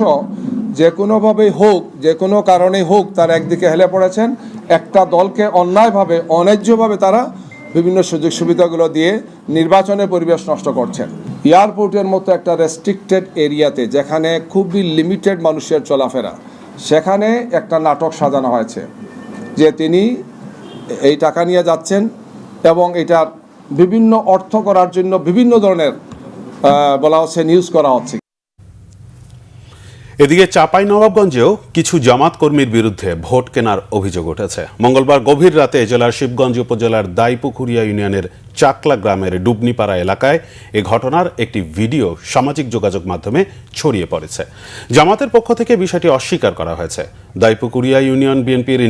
যে কোনোভাবেই হোক, যে কোনো কারণে হোক, তার একদিকে হেলে পড়েছেন। একটা দলকে অন্যায়ভাবে, অন্যায্যভাবে তারা বিভিন্ন সুযোগ সুবিধাগুলো দিয়ে নির্বাচনের পরিবেশ নষ্ট করছেন। এয়ারপোর্টের মতো একটা রেস্ট্রিক্টেড এরিয়াতে, যেখানে খুবই লিমিটেড মানুষের চলাফেরা, সেখানে একটা নাটক সাজানো হয়েছে যে তিনি এই টাকা নিয়ে যাচ্ছেন এবং এটার বিভিন্ন অর্থ করার জন্য বিভিন্ন ধরনের বলা হচ্ছে, নিউজ করা হচ্ছে। এদিকে চাঁপাইনবাবগঞ্জেও কিছু জামাত কর্মীর বিরুদ্ধে ভোট কেনার অভিযোগ উঠেছে। মঙ্গলবার গভীর রাতে জেলার শিবগঞ্জ উপজেলার দাইপুখুরিয়া ইউনিয়নের চাকলা গ্রামের ডুবনিপাড়া এলাকায় এ ঘটনার একটি ভিডিও সামাজিক যোগাযোগ মাধ্যমে ছড়িয়ে পড়েছে। জামাতের পক্ষ থেকে বিষয়টি অস্বীকার করা হয়েছে। দাইপুকুরিয়া ইউনিয়ন বিএনপির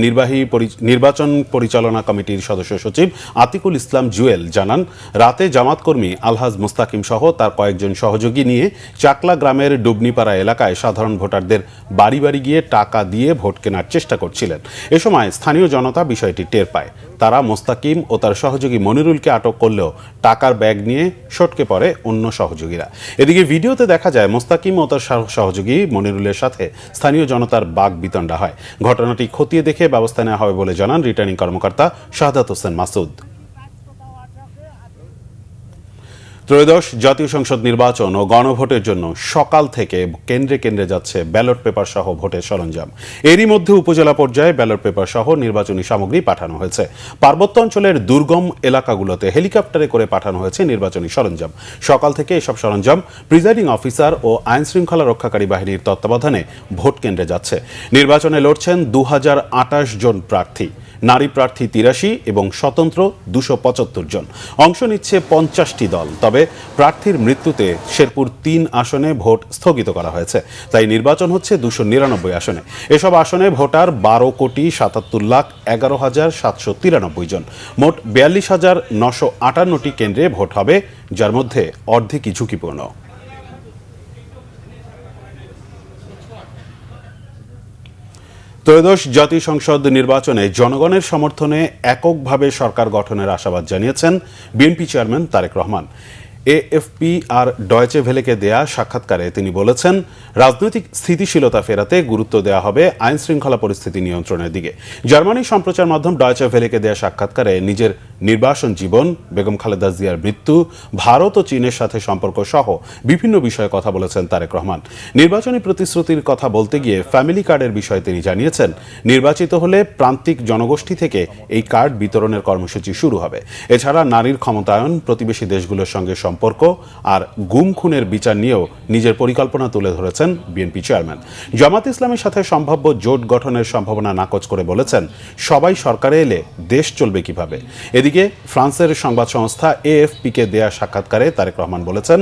নির্বাচন পরিচালনা কমিটির সদস্য সচিব আতিকুল ইসলাম জুয়েল জানান, রাতে জামাত কর্মী আলহাজ মুস্তাকিম সহ তার কয়েকজন সহযোগী নিয়ে চাকলা গ্রামের ডুবনিপাড়া এলাকায় সাধারণ ভোটারদের বাড়ি বাড়ি গিয়ে টাকা দিয়ে ভোট কেনার চেষ্টা করছিলেন। এ সময় স্থানীয় জনতা বিষয়টি টের পায়। তারা মোস্তাকিম ও তার সহযোগী মনিরুলকে আটক করলেও টাকার ব্যাগ নিয়ে সটকে পড়ে অন্য সহযোগীরা। এদিকে ভিডিওতে দেখা যায় মোস্তাকিম ও তার সহযোগী মনিরুলের সাথে স্থানীয় জনতার বাকবিতণ্ডা হয়। ঘটনাটি খতিয়ে দেখে ব্যবস্থা নেওয়া হবে বলে জানান রিটার্নিং কর্মকর্তা শাহাদাত হোসেন মাসুদ। ত্রয়োদশ জাতীয় সংসদ নির্বাচন ও গণভোটের জন্য সকাল থেকে কেন্দ্রে কেন্দ্রে যাচ্ছে ব্যালট পেপার সহ ভোটের সরঞ্জাম। এরই মধ্যে উপজেলা পর্যায়ে ব্যালট পেপার সহ নির্বাচনী সামগ্রী পাঠানো হয়েছে। পার্বত্য অঞ্চলের দুর্গম এলাকাগুলোতে হেলিকপ্টারে করে পাঠানো হয়েছে নির্বাচনী সরঞ্জাম। সকাল থেকে এসব সরঞ্জাম প্রিজাইডিং অফিসার ও আইন শৃঙ্খলা রক্ষাকারী বাহিনীর তত্ত্বাবধানে ভোট কেন্দ্রে যাচ্ছে। নির্বাচনে লড়ছেন 2028 জন প্রার্থী। নারী প্রার্থী 83 এবং স্বতন্ত্র 275 জন। অংশ নিচ্ছে 50টি দল। তবে প্রার্থীর মৃত্যুতে শেরপুর 3 আসনে ভোট স্থগিত করা হয়েছে। তাই নির্বাচন হচ্ছে 299 আসনে। এসব আসনে ভোটার 12,77,11,793 জন। মোট 42,958টি কেন্দ্রে ভোট হবে, যার মধ্যে অর্ধেকই ঝুঁকিপূর্ণ। ত্রয়োদশ জাতীয় সংসদ নির্বাচনে জনগণের সমর্থনে এককভাবে সরকার গঠনের আশাবাদ জানিয়েছেন BNP chairman Tarique Rahman. AFP আর ডয়েচে ভেলেকে দেয়া সাক্ষাৎকারে তিনি বলেছেন, রাজনৈতিক স্থিতিশীলতা ফেরাতে গুরুত্ব দেওয়া হবে আইন শৃঙ্খলা পরিস্থিতি নিয়ন্ত্রণের দিকে। জার্মানির সম্প্রচার মাধ্যম ডয়েচে ভেলেকে দেয়া সাক্ষাৎকারে নিজের নির্বাসন জীবন, বেগম খালেদা জিয়ার মৃত্যু, ভারত ও চীনের সাথে সম্পর্ক সহ বিভিন্ন বিষয়ে কথা বলেছেন তারেক রহমান। নির্বাচনী প্রতিশ্রুতির কথা বলতে গিয়ে ফ্যামিলি কার্ডের বিষয়ে তিনি জানিয়েছেন, নির্বাচিত হলে প্রান্তিক জনগোষ্ঠী থেকে এই কার্ড বিতরণের কর্মসূচি শুরু হবে। এছাড়া নারীর ক্ষমতায়ন, প্রতিবেশী দেশগুলোর সঙ্গে সম্পর্ক আর গুম খুনের বিচার নিয়েও নিজের পরিকল্পনা তুলে ধরেছেন বিএনপি চেয়ারম্যান। জামাত ইসলামের সাথে সম্ভাব্য জোট গঠনের সম্ভাবনা নাকচ করে বলেছেন, সবাই সরকারে এলে দেশ চলবে কিভাবে। এদিকে ফ্রান্সের সংবাদ সংস্থা এএফপিকে দেয়া সাক্ষাৎকারে তারেক রহমান বলেছেন,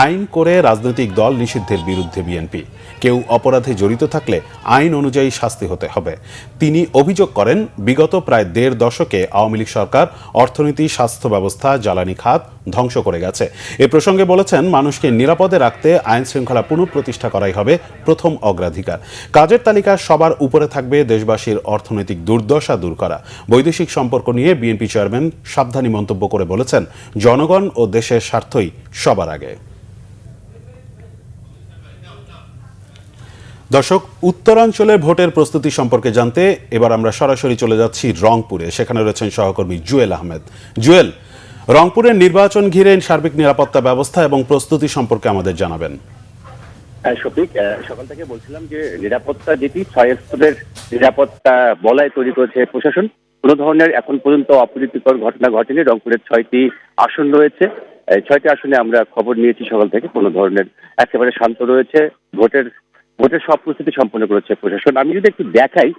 আইন করে রাজনৈতিক দল নিষিদ্ধের বিরুদ্ধে বিএনপি। কেউ অপরাধে জড়িত থাকলে আইন অনুযায়ী শাস্তি হতে হবে। তিনি অভিযোগ করেন, বিগত প্রায় 1.5 দশকে আওয়ামী লীগ সরকার অর্থনীতি, স্বাস্থ্য ব্যবস্থা, জ্বালানি খাত ধ্বংস করে গেছে। এ প্রসঙ্গে বলেছেন, মানুষকে নিরাপদে রাখতে আইন শৃঙ্খলা পুনঃপ্রতিষ্ঠা করাই হবে প্রথম অগ্রাধিকার। কাজের তালিকা সবার উপরে থাকবে দেশবাসীর অর্থনৈতিক দুর্দশা দূর করা। বৈদেশিক সম্পর্ক নিয়ে বিএনপি চেয়ারম্যান সাবধানী মন্তব্য করে বলেছেন, জনগণ ও দেশের স্বার্থই সবার আগে। দর্শক, উত্তরাঞ্চলের ভোটের প্রস্তুতি সম্পর্কে জানতে এবার আমরা সরাসরি চলে যাচ্ছি রংপুরে। সেখানে রয়েছেন সহকর্মী জুয়েল আহমেদ। জুয়েল, রংপুরের নির্বাচন ঘিরে সার্বিক নিরাপত্তা ব্যবস্থা এবং প্রস্তুতি সম্পর্কে আমাদের জানাবেন। শফিক, সকাল থেকে বলছিলাম যে নিরাপত্তা যেটি 6 স্তরের নিরাপত্তা বলয় তৈরি করেছে প্রশাসন। কোনো ধরনের এখন পর্যন্ত অপ্রীতিকর ঘটনা ঘটেনি। রংপুরের 6টি আসন রয়েছে। 6টি আসনে আমরা খবর নিয়েছি সকাল থেকে। কোনো ধরনের একেবারে শান্ত রয়েছে। ভোটের সব প্রস্তুতি সম্পন্ন করেছে প্রশাসন। আমি যদি একটু দেখাই,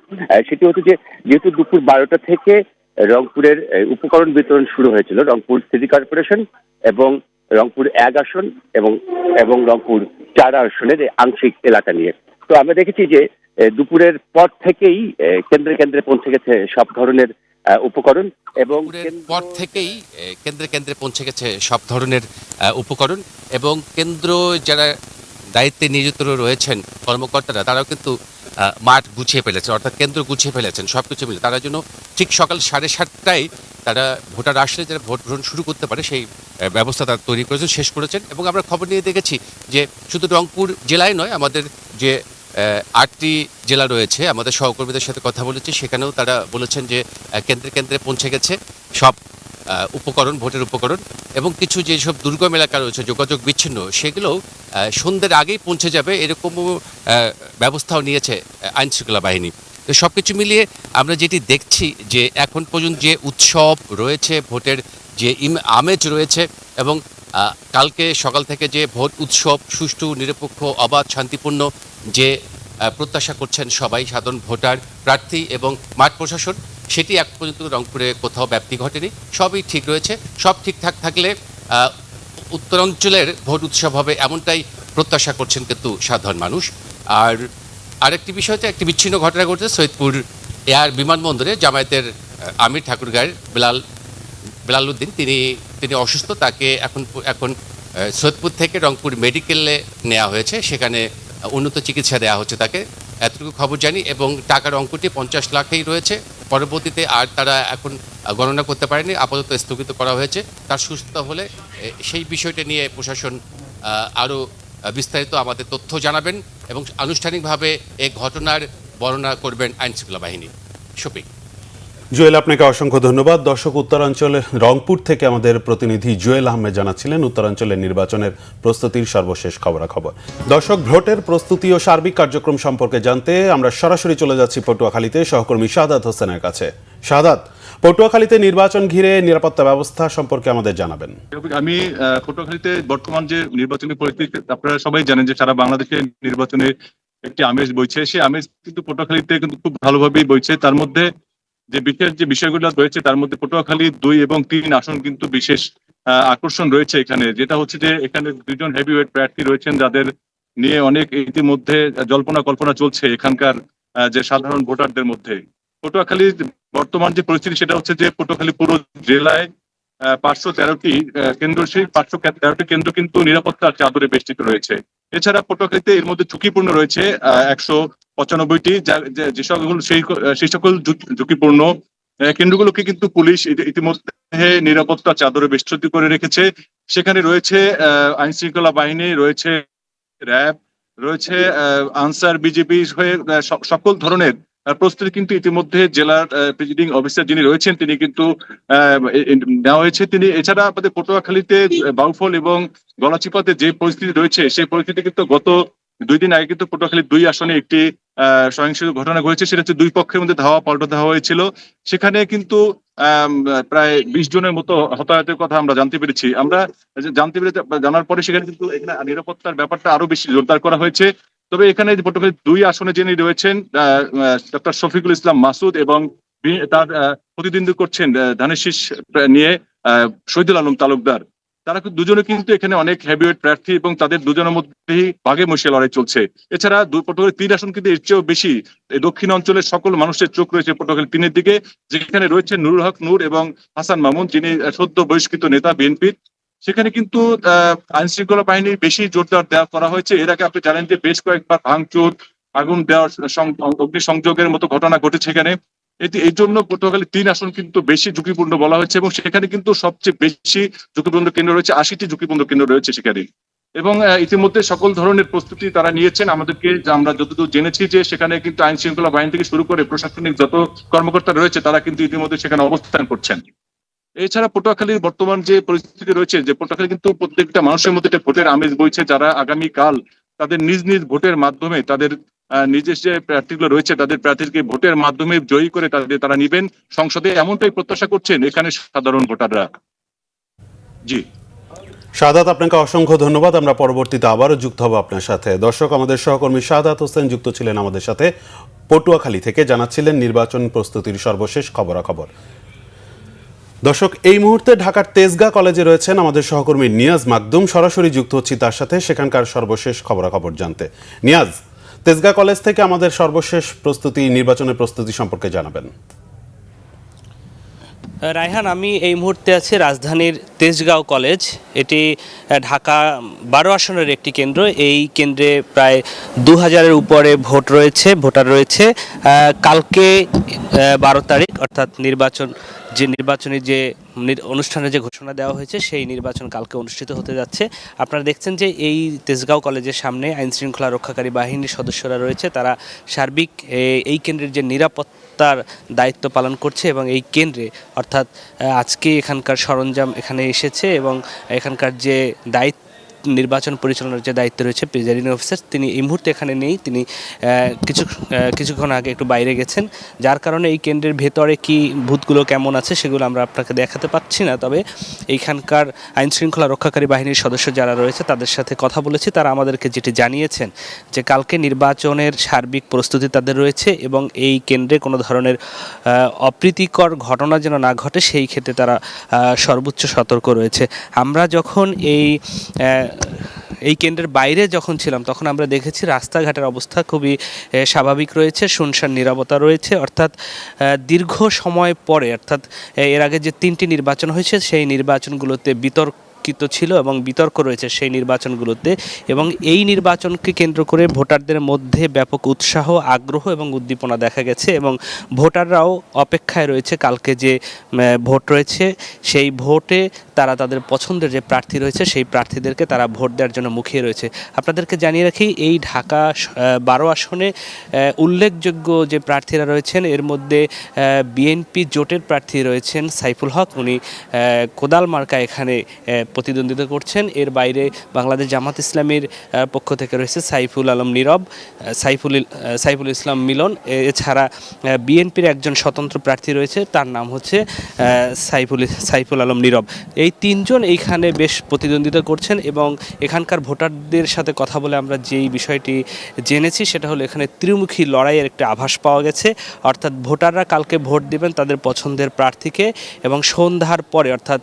সেটি হচ্ছে যে যেহেতু দুপুর 12টা থেকে রংপুরের উপকরণ বিতরণ শুরু হয়েছিল, রংপুর সিটি কর্পোরেশন এবং রংপুর 1 আসন এবং রংপুর 4 আসনের আংশিক এলাকা নিয়ে। তো আমরা দেখেছি যে দুপুরের পর থেকেই কেন্দ্রে কেন্দ্রে পৌঁছে গেছে সব ধরনের উপকরণ এবং কেন্দ্রে পৌঁছে গেছে সব ধরনের উপকরণ এবং কেন্দ্র যারা দায়িত্বে নিয়োজিত রয়েছেন কর্মকর্তারা, তারাও কিন্তু মাঠ গুছিয়ে ফেলেছেন, অর্থাৎ কেন্দ্র গুছিয়ে ফেলেছেন। সবকিছু মিলে তারা জন্য ঠিক সকাল 7:30টায় তারা ভোটার আসলে যারা ভোট গ্রহণ শুরু করতে পারে সেই ব্যবস্থা তারা তৈরি করেছেন, শেষ করেছেন। এবং আমরা খবর নিয়ে দেখেছি যে শুধু রংপুর জেলায় নয়, আমাদের যে 8টি জেলা রয়েছে, আমাদের সহকর্মীদের সাথে কথা বলেছি, সেখানেও তারা বলেছেন যে কেন্দ্রে কেন্দ্রে পৌঁছে গেছে সব উপকরণ, ভোটের উপকরণ। এবং কিছু যেসব দুর্গম এলাকা রয়েছে যোগাযোগ বিচ্ছিন্ন, সেগুলোও সন্ধ্যের আগেই পৌঁছে যাবে, এরকমও ব্যবস্থাও নিয়েছে আইনশৃঙ্খলা বাহিনী। তো সব কিছু মিলিয়ে আমরা যেটি দেখছি যে এখন পর্যন্ত যে উৎসব রয়েছে, ভোটের যে আমেজ রয়েছে এবং কালকে সকাল থেকে যে ভোট উৎসব সুষ্ঠু, নিরপেক্ষ, অবাধ, শান্তিপূর্ণ যে প্রত্যাশা করছেন সবাই, সাধারণ ভোটার, প্রার্থী এবং মাঠ প্রশাসন, সেটি এখন পর্যন্ত রংপুরে কোথাও ব্যাপ্তি ঘটেনি। সবই ঠিক রয়েছে। সব ঠিকঠাক থাকলে উত্তরাঞ্চলের ভোট উৎসব হবে এমনটাই প্রত্যাশা করছেন কিন্তু সাধারণ মানুষ। আর আরেকটি বিষয় হচ্ছে, একটি বিচ্ছিন্ন ঘটনা ঘটেছে সৈয়দপুর এয়ার বিমানবন্দরে। জামায়াতের আমির ঠাকুরগাঁয়ের বেলাল উদ্দিন, তিনি অসুস্থ। তাকে এখন সৈয়দপুর থেকে রংপুর মেডিকেলে নেওয়া হয়েছে, সেখানে উন্নত চিকিৎসা দেওয়া হচ্ছে তাকে, এতটুকু খবর জানি। এবং টাকার অঙ্কটি 50 লাখেই রয়েছে। পরবর্তীতে আর তারা এখন গণনা করতে পারেনি, আপাতত স্থগিত করা হয়েছে। তার সুস্থতা হলে সেই বিষয়টা নিয়ে প্রশাসন আরও বিস্তারিত আমাদের তথ্য জানাবেন এবং আনুষ্ঠানিকভাবে এই ঘটনার বর্ণনা করবেন আইনশৃঙ্খলা বাহিনী। শফিক। জুয়েল, আপনাকে অসংখ্য ধন্যবাদ। দর্শক, উত্তরাঞ্চলের রংপুর থেকে আমাদের প্রতিনিধি জুয়েল আহমেদ জানাচ্ছিলেন উত্তরাঞ্চলের নির্বাচনের প্রস্তুতির সর্বশেষ খবরাখবর। দর্শক, ভোটের প্রস্তুতি ও সার্বিক কার্যক্রম সম্পর্কে জানতে আমরা সরাসরি চলে যাচ্ছি পটুয়াখালীতে সহকর্মী শাহাদাত হোসেনের কাছে। শাহাদাত, পটুয়াখালীতে নির্বাচন ঘিরে নিরাপত্তা ব্যবস্থা সম্পর্কে আমাদের জানাবেন। আমি পটুয়াখালীতে বর্তমান যে নির্বাচনী পরিস্থিতি, আপনারা সবাই জানেন যে সারা বাংলাদেশে নির্বাচনের একটি আমেজ বইছে। সেই আমেজ কিন্তু পটুয়াখালীতে কিন্তু খুব ভালোভাবেই বইছে। তার মধ্যে যে বিশেষ যে বিষয়গুলো রয়েছে, তার মধ্যে পটুয়াখালী 2 এবং 3 আসন কিন্তু বিশেষ আকর্ষণ রয়েছে এখানে। যেটা হচ্ছে যে এখানে 2জন হেভিওয়েট প্রার্থী রয়েছেন, যাদের নিয়ে অনেক ইতিমধ্যে জল্পনা কল্পনা চলছে এখানকার যে সাধারণ ভোটারদের মধ্যে। পটুয়াখালীর বর্তমান যে পরিস্থিতি, সেটা হচ্ছে যে পটুয়াখালী পুরো জেলায় 513টি কেন্দ্র, সেই 513টি কেন্দ্র কিন্তু নিরাপত্তার চাদরে বেষ্টিত রয়েছে। এছাড়া পটুয়াখালীতে এর মধ্যে ঝুঁকিপূর্ণ রয়েছে 195টি, যে সকল সেই সকল ঝুঁকিপূর্ণ কেন্দ্রগুলোকে কিন্তু পুলিশ ইতিমধ্যে নিরাপত্তা চাদরে বেষ্টিত করে রেখেছে। সেখানে রয়েছে আইন শৃঙ্খলা বাহিনী, রয়েছে র্যাব, রয়েছে আনসার, বিজেপি হয়ে সকল ধরনের প্রস্তুতি কিন্তু ইতিমধ্যে জেলার প্রিজাইডিং অফিসার যিনি রয়েছেন, তিনি কিন্তু নেওয়া হয়েছে। তিনি এছাড়া আমাদের পটুয়াখালীতে বাউফল এবং গলাচিপাতে যে পরিস্থিতি রয়েছে, সেই পরিস্থিতি কিন্তু গত 2 দিন আগে কিন্তু পটুয়াখালী 2 আসনে একটি সহিংস ঘটনা ঘটেছে। সেটা হচ্ছে 2 পক্ষের মধ্যে ধাওয়া পাল্টা ধাওয়া হয়েছিল। সেখানে কিন্তু প্রায় 20 জনের মতো হতাহতের কথা আমরা জানতে পেরেছি। আমরা জানার পরে সেখানে কিন্তু এখানে নিরাপত্তার ব্যাপারটা আরো বেশি জোরদার করা হয়েছে। তবে এখানে পটুয়াখালী 2 আসনে যিনি রয়েছেন ডক্টর শফিকুল ইসলাম মাসুদ এবং তার প্রতিদ্বন্দ্বী করছেন ধানের শীষ নিয়ে শহীদুল আলম তালুকদার, তারা দুজনে কিন্তু এখানে অনেক হেভিওয়েট প্রার্থী এবং তাদের দুজনের মধ্যেই ভাগে বসে লড়াই চলছে। এছাড়া পটুয়াখালী 3 আসন কিন্তু এর চেয়েও বেশি দক্ষিণ অঞ্চলের সকল মানুষের চোখ রয়েছে পটুয়াখালী 3-এর দিকে, যেখানে রয়েছে নুরুল হক নূর এবং হাসান মামুন, যিনি সদ্য বহিষ্কৃত নেতা বিএনপির। সেখানে কিন্তু আইন শৃঙ্খলা বাহিনী বেশি জোরদার দেওয়া করা হয়েছে। এর আগে আপনি জানেন যে বেশ কয়েকবার ভাঙচুর, আগুন দেওয়ার, অগ্নিসংযোগের মতো ঘটনা ঘটেছে এখানে। এই জন্য পটুয়াখালী 3 আসন কিন্তু বেশি ঝুঁকিপূর্ণ বলা হয়েছে এবং সেখানে কিন্তু সবচেয়ে বেশি ঝুঁকিপূর্ণ কেন্দ্র রয়েছে, 80টি ঝুঁকিপূর্ণ কেন্দ্র রয়েছে সেখানে। এবং ইতিমধ্যে সকল ধরনের প্রস্তুতি তারা নিয়েছেন। আমাদেরকে আমরা যতদূর জেনেছি যে সেখানে কিন্তু আইন শৃঙ্খলা বাহিনী থেকে শুরু করে প্রশাসনিক যত কর্মকর্তা রয়েছে তারা কিন্তু ইতিমধ্যে সেখানে অবস্থান করছেন। এছাড়া পটুয়াখালীর বর্তমান যে পরিস্থিতি রয়েছে, যে পটুয়াখালী কিন্তু প্রত্যেকটা মানুষের মধ্যে একটা ভোটের আমেজ বইছে, যারা আগামীকাল তাদের নিজ নিজ ভোটের মাধ্যমে তাদের নিজের যে প্রার্থীগুলো রয়েছে তাদের প্রার্থীকে ভোটের মাধ্যমে জয়ী করে তারা নিবেন সংসদে, এমনটাই প্রত্যাশা করছেন এখানে সাধারণ ভোটাররা। জি শাহাদাত, আপনাকে অসংখ্য ধন্যবাদ। আমরা পরবর্তীতে আবারও যুক্ত হব আপনার সাথে। দর্শক, আমাদের সহকর্মী শাহাদাত হোসেন যুক্ত ছিলেন আমাদের সাথে পটুয়াখালী থেকে, জানাচ্ছিলেন নির্বাচন প্রস্তুতির সর্বশেষ খবরাখবর। দর্শক, এই মুহূর্তে ঢাকার তেজগাঁ কলেজে রয়েছেন আমাদের সহকর্মী নিয়াজ মাকদুম। সরাসরি যুক্ত হচ্ছি তার সাথে সেখানকার সর্বশেষ খবরাখবর জানতে। নিয়াজ, তেজগাঁ কলেজ থেকে আমাদের সর্বশেষ প্রস্তুতি, নির্বাচনের প্রস্তুতি সম্পর্কে জানাবেন। রায়হান, আমি এই মুহূর্তে আছি রাজধানীর তেজগাঁও কলেজ। এটি ঢাকা 12 আসনের একটি কেন্দ্র। এই কেন্দ্রে প্রায় 2000-এর উপরে ভোটার রয়েছে। কালকে 12 তারিখ অর্থাৎ নির্বাচনী যে অনুষ্ঠানে যে ঘোষণা দেওয়া হয়েছে সেই নির্বাচন কালকে অনুষ্ঠিত হতে যাচ্ছে। আপনারা দেখছেন যে এই তেজগাঁও কলেজের সামনে আইন শৃঙ্খলা রক্ষাকারী বাহিনীর সদস্যরা রয়েছে। তারা সার্বিক এই কেন্দ্রের যে নিরাপত্তার দায়িত্ব পালন করছে এবং এই কেন্দ্রে অর্থাৎ আজকে এখানকার সরঞ্জাম এখানে এসেছে এবং এখানকার যে নির্বাচন পরিচালনার যে দায়িত্ব রয়েছে প্রিজাইডিং অফিসার, তিনি এই মুহূর্তে এখানে নেই। তিনি কিছুক্ষণ আগে একটু বাইরে গেছেন, যার কারণে এই কেন্দ্রের ভেতরে কি বুথগুলো কেমন আছে সেগুলো আমরা আপনাকে দেখাতে পাচ্ছি না। তবে এইখানকার আইন শৃঙ্খলা রক্ষাকারী বাহিনীর সদস্য যারা রয়েছে তাদের সাথে কথা বলেছি। তারা আমাদেরকে যেটি জানিয়েছেন যে কালকে নির্বাচনের সার্বিক প্রস্তুতি তাদের রয়েছে এবং এই কেন্দ্রে কোনো ধরনের অপ্রীতিকর ঘটনা যেন না ঘটে সেই ক্ষেত্রে তারা সর্বোচ্চ সতর্ক রয়েছে। আমরা যখন এই কেন্দ্রের বাইরে যখন ছিলাম তখন আমরা দেখেছি রাস্তাঘাটের অবস্থা খুবই স্বাভাবিক রয়েছে, শুনশান নীরবতা রয়েছে। অর্থাৎ দীর্ঘ সময় পরে, অর্থাৎ এর আগে যে 3টি নির্বাচন হয়েছে সেই নির্বাচনগুলোতে ছিল এবং বিতর্ক রয়েছে সেই নির্বাচনগুলোতে, এবং এই নির্বাচনকে কেন্দ্র করে ভোটারদের মধ্যে ব্যাপক উৎসাহ, আগ্রহ এবং উদ্দীপনা দেখা গেছে এবং ভোটাররাও অপেক্ষায় রয়েছে কালকে যে ভোট রয়েছে সেই ভোটে তারা তাদের পছন্দের যে প্রার্থী রয়েছে সেই প্রার্থীদেরকে তারা ভোট দেওয়ার জন্য মুখিয়ে রয়েছে। আপনাদেরকে জানিয়ে রাখি, এই ঢাকা 12 আসনে উল্লেখযোগ্য যে প্রার্থীরা রয়েছেন এর মধ্যে বিএনপি জোটের প্রার্থী রয়েছেন সাইফুল হক, উনি কোদাল মার্কা এখানে প্রতিদ্বন্দ্বিতা করছেন। এর বাইরে বাংলাদেশ জামাত ইসলামীর পক্ষ থেকে রয়েছে সাইফুল আলম নীরব, সাইফুল ইসলাম মিলন। এছাড়া বিএনপির একজন স্বতন্ত্র প্রার্থী রয়েছে, তার নাম হচ্ছে সাইফুল আলম নীরব। এই 3 জন এইখানে বেশ প্রতিদ্বন্দ্বিতা করছেন এবং এখানকার ভোটারদের সাথে কথা বলে আমরা যেই বিষয়টি জেনেছি সেটা হলো এখানে ত্রিমুখী লড়াইয়ের একটা আভাস পাওয়া গেছে। অর্থাৎ ভোটাররা কালকে ভোট দেবেন তাদের পছন্দের প্রার্থীকে এবং সন্ধ্যার পরে অর্থাৎ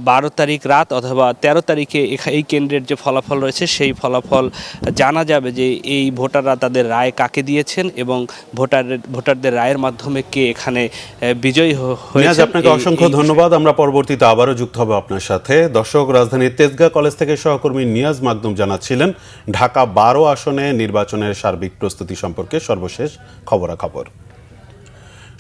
12 তারিখ রাত অথবা 13 তারিখে এই কেন্দ্রের যে ফলাফল রয়েছে সেই ফলাফল জানা যাবে যে এই ভোটাররা তাদের রায় কাকে দিয়েছেন এবং ভোটারদের রায়ের মাধ্যমে কে এখানে বিজয়ী হয়েছে। আপনাকে অসংখ্য ধন্যবাদ। আমরা পরবর্তীতে আবারও যুক্ত হব আপনার সাথে। দর্শক, রাজধানীর তেজগাঁ কলেজ থেকে সহকর্মী নিয়াজ মাকদুম জানাচ্ছিলেন ঢাকা 12 আসনে নির্বাচনের সার্বিক প্রস্তুতি সম্পর্কে সর্বশেষ খবরাখবর।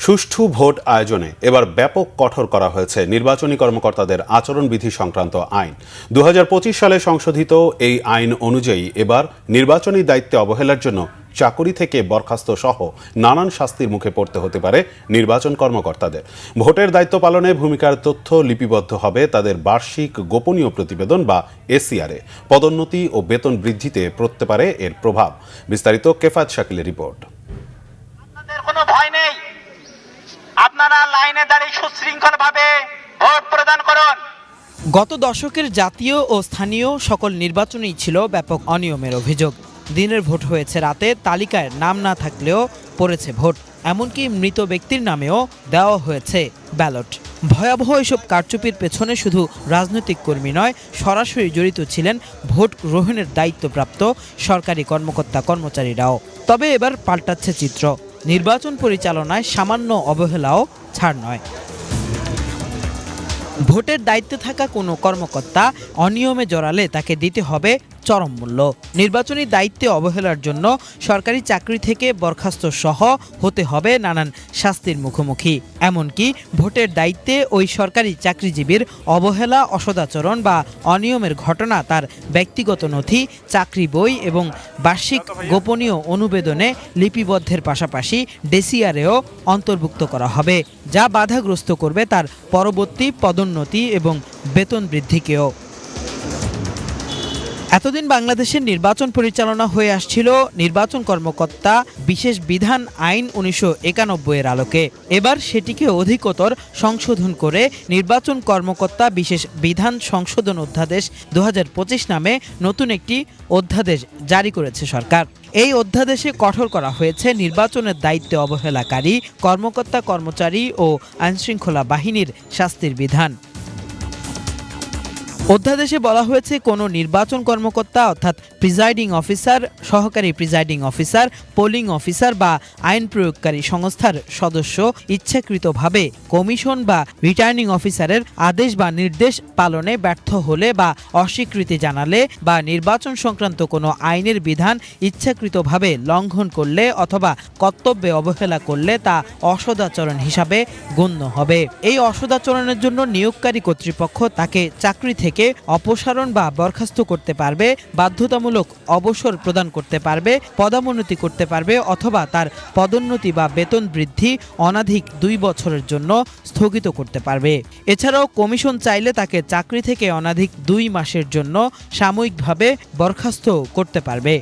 সুষ্ঠু ভোট আয়োজনে এবার ব্যাপক কঠোর করা হয়েছে নির্বাচনী কর্মকর্তাদের আচরণবিধি সংক্রান্ত আইন। 2025 সালে সংশোধিত এই আইন অনুযায়ী এবার নির্বাচনী দায়িত্বে অবহেলার জন্য চাকুরি থেকে বরখাস্ত সহ নানান শাস্তির মুখে পড়তে হতে পারে নির্বাচন কর্মকর্তাদের। ভোটের দায়িত্ব পালনে ভূমিকার তথ্য লিপিবদ্ধ হবে তাদের বার্ষিক গোপনীয় প্রতিবেদন বা এসিআরে। পদোন্নতি ও বেতন বৃদ্ধিতে পড়তে পারে এর প্রভাব। বিস্তারিত কেফাত শাকিলের রিপোর্ট। কোনো ভয় নেই, আপনারা লাইনে দাঁড়িয়ে সুশৃঙ্খলভাবে ভোট প্রদান করুন। গত দশকের জাতীয় ও স্থানীয় সকল নির্বাচনেই ছিল ব্যাপক অনিয়মের অভিযোগ। দিনের ভোট হয়েছে রাতে, তালিকায় নাম না থাকলেও পড়েছে ভোট, এমনকি মৃত ব্যক্তির নামেও দেওয়া হয়েছে ব্যালট। ভয়াবহ এসব কারচুপির পেছনে শুধু রাজনৈতিক কর্মী নয়, সরাসরি জড়িত ছিলেন ভোট গ্রহণের দায়িত্বপ্রাপ্ত সরকারি কর্মকর্তা-কর্মচারীরাও। তবে এবার পাল্টাচ্ছে চিত্র। নির্বাচন পরিচালনায় সামান্য অবহেলাও ছাড় নয়। ভোটের দায়িত্বে থাকা কোনো কর্মকর্তা অনিয়মে জড়ালে তাকে দিতে হবে চরম মূল্য। নির্বাচনী দায়িত্বে অবহেলার জন্য সরকারি চাকরি থেকে বরখাস্ত সহ হতে হবে নানান শাস্তির মুখোমুখি। এমনকি ভোটের দায়িত্বে ওই সরকারি চাকরিজীবীর অবহেলা, অসদাচরণ বা অনিয়মের ঘটনা তার ব্যক্তিগত নথি, চাকরি বই এবং বার্ষিক গোপনীয় অনুবেদনে লিপিবদ্ধের পাশাপাশি ডেসিআরেও অন্তর্ভুক্ত করা হবে, যা বাধাগ্রস্ত করবে তার পরবর্তী পদোন্নতি এবং বেতন বৃদ্ধিকেও। এতদিন বাংলাদেশের নির্বাচন পরিচালনা হয়ে আসছিল নির্বাচন কর্মকর্তা বিশেষ বিধান আইন 1991 এর আলোকে। এবার সেটিকে অধিকতর সংশোধন করে নির্বাচন কর্মকর্তা বিশেষ বিধান সংশোধন অধ্যাদেশ 2025 নামে নতুন একটি অধ্যাদেশ জারি করেছে সরকার। এই অধ্যাদেশে কঠোর করা হয়েছে নির্বাচনের দায়িত্বে অবহেলাকারী কর্মকর্তা, কর্মচারী ও আইনশৃঙ্খলা বাহিনীর শাস্তির বিধান। অধ্যাদেশে বলা হয়েছে, কোনো নির্বাচন কর্মকর্তা অর্থাৎ প্রিজাইডিং অফিসার, সহকারী প্রিজাইডিং অফিসার, পোলিং অফিসার বা আইন প্রয়োগকারী সংস্থার সদস্য ইচ্ছাকৃতভাবে কমিশন বা রিটার্নিং অফিসারের আদেশ বা নির্দেশ পালনে ব্যর্থ হলে বা অস্বীকৃতি জানালে বা নির্বাচন সংক্রান্ত কোনো আইনের বিধান ইচ্ছাকৃতভাবে লঙ্ঘন করলে অথবা কর্তব্যে অবহেলা করলে তা অসদাচরণ হিসাবে গণ্য হবে। এই অসদাচরণের জন্য নিয়োগকারী কর্তৃপক্ষ তাকে চাকরি থেকে অপসারণ বা বরখাস্ত করতে পারবে, বাধ্যতামূলক অবসর প্রদান করতে পারবে, পদোন্নতি করতে পারবে অথবা তার পদোন্নতি বা বেতন বৃদ্ধি অনধিক 2 বছরের জন্য স্থগিত করতে পারবে। এছাড়াও কমিশন চাইলে তাকে চাকরি থেকে অনধিক 2 মাসের জন্য সাময়িকভাবে বরখাস্ত করতে পারবে।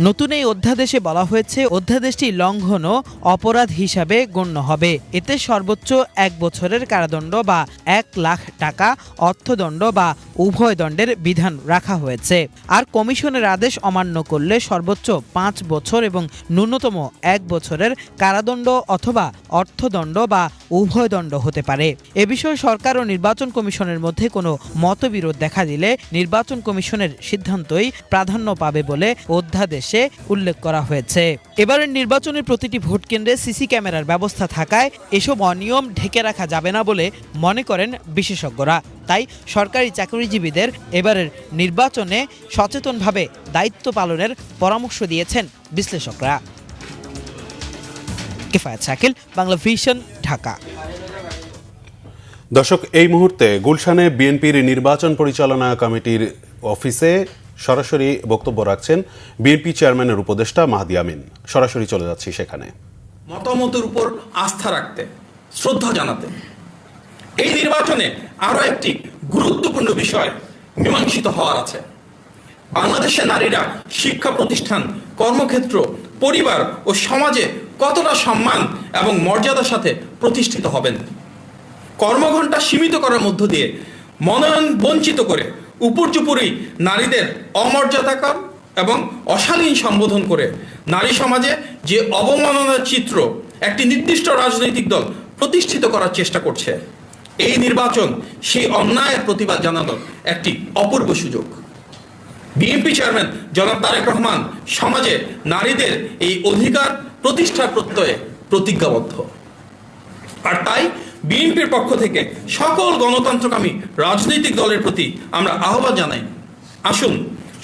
নতুন এই অধ্যাদেশে বলা হয়েছে, অধ্যাদেশটি লঙ্ঘনও অপরাধ হিসাবে গণ্য হবে। এতে সর্বোচ্চ 1 বছরের কারাদণ্ড বা 1 লাখ টাকা অর্থদণ্ড বা উভয় দণ্ডের বিধান রাখা হয়েছে। আর কমিশনের আদেশ অমান্য করলে সর্বোচ্চ 5 বছর এবং ন্যূনতম 1 বছরের কারাদণ্ড অথবা অর্থদণ্ড বা উভয় দণ্ড হতে পারে। এ বিষয়ে সরকার ও নির্বাচন কমিশনের মধ্যে কোনো মতবিরোধ দেখা দিলে নির্বাচন কমিশনের সিদ্ধান্তই প্রাধান্য পাবে বলে অধ্যাদেশ উল্লেখ করা হয়েছে। এবারের নির্বাচনের প্রতিটি ভোট কেন্দ্রে সিসি ক্যামেরার ব্যবস্থা থাকায় এসব অনিয়ম ঢেকে রাখা যাবে না বলে মনে করেন বিশেষজ্ঞরা। তাই সরকারি চাকরিজীবীদের এবারের নির্বাচনে সচেতনভাবে দায়িত্ব পালনের পরামর্শ দিয়েছেন বিশ্লেষকরা। কিফায়েত শাকিল, বাংলা ভিশন, ঢাকা। দর্শক, এই মুহূর্তে গুলশানে বিএনপির নির্বাচন পরিচালনা কমিটির অফিসে সরাসরি বক্তব্য রাখছেন বিএনপি চেয়ারম্যানের উপদেষ্টা মাহদি আমিন। সরাসরি চলে যাচ্ছি সেখানে। মতামতের উপর আস্থা রাখতে, শ্রদ্ধা জানাতে এই নির্বাচনে আরো একটি গুরুত্বপূর্ণ বিষয় মীমাংসিত হওয়ার আছে। বাংলাদেশের নারীরা শিক্ষা প্রতিষ্ঠান, কর্মক্ষেত্র, পরিবার ও সমাজে কতটা সম্মান এবং মর্যাদার সাথে প্রতিষ্ঠিত হবেন। কর্মঘণ্টা সীমিত করার মধ্য দিয়ে মনোনয়ন বঞ্চিত করে উপর্যুপরি নারীদের অমর্যাদাকর এবং অশালীন সম্বোধন করে নারী সমাজে যে অবমাননার চিত্র একটি নির্দিষ্ট রাজনৈতিক দল প্রতিষ্ঠিত করার চেষ্টা করছে, এই নির্বাচন সেই অন্যায়ের প্রতিবাদ জানানোর একটি অপূর্ব সুযোগ। বিএনপি চেয়ারম্যান জনাব তারেক রহমান সমাজে নারীদের এই অধিকার প্রতিষ্ঠার প্রত্যয়ে প্রতিজ্ঞাবদ্ধ। আর তাই বিএনপির পক্ষ থেকে সকল গণতন্ত্রকামী রাজনৈতিক দলের প্রতি আমরা আহ্বান জানাই, আসুন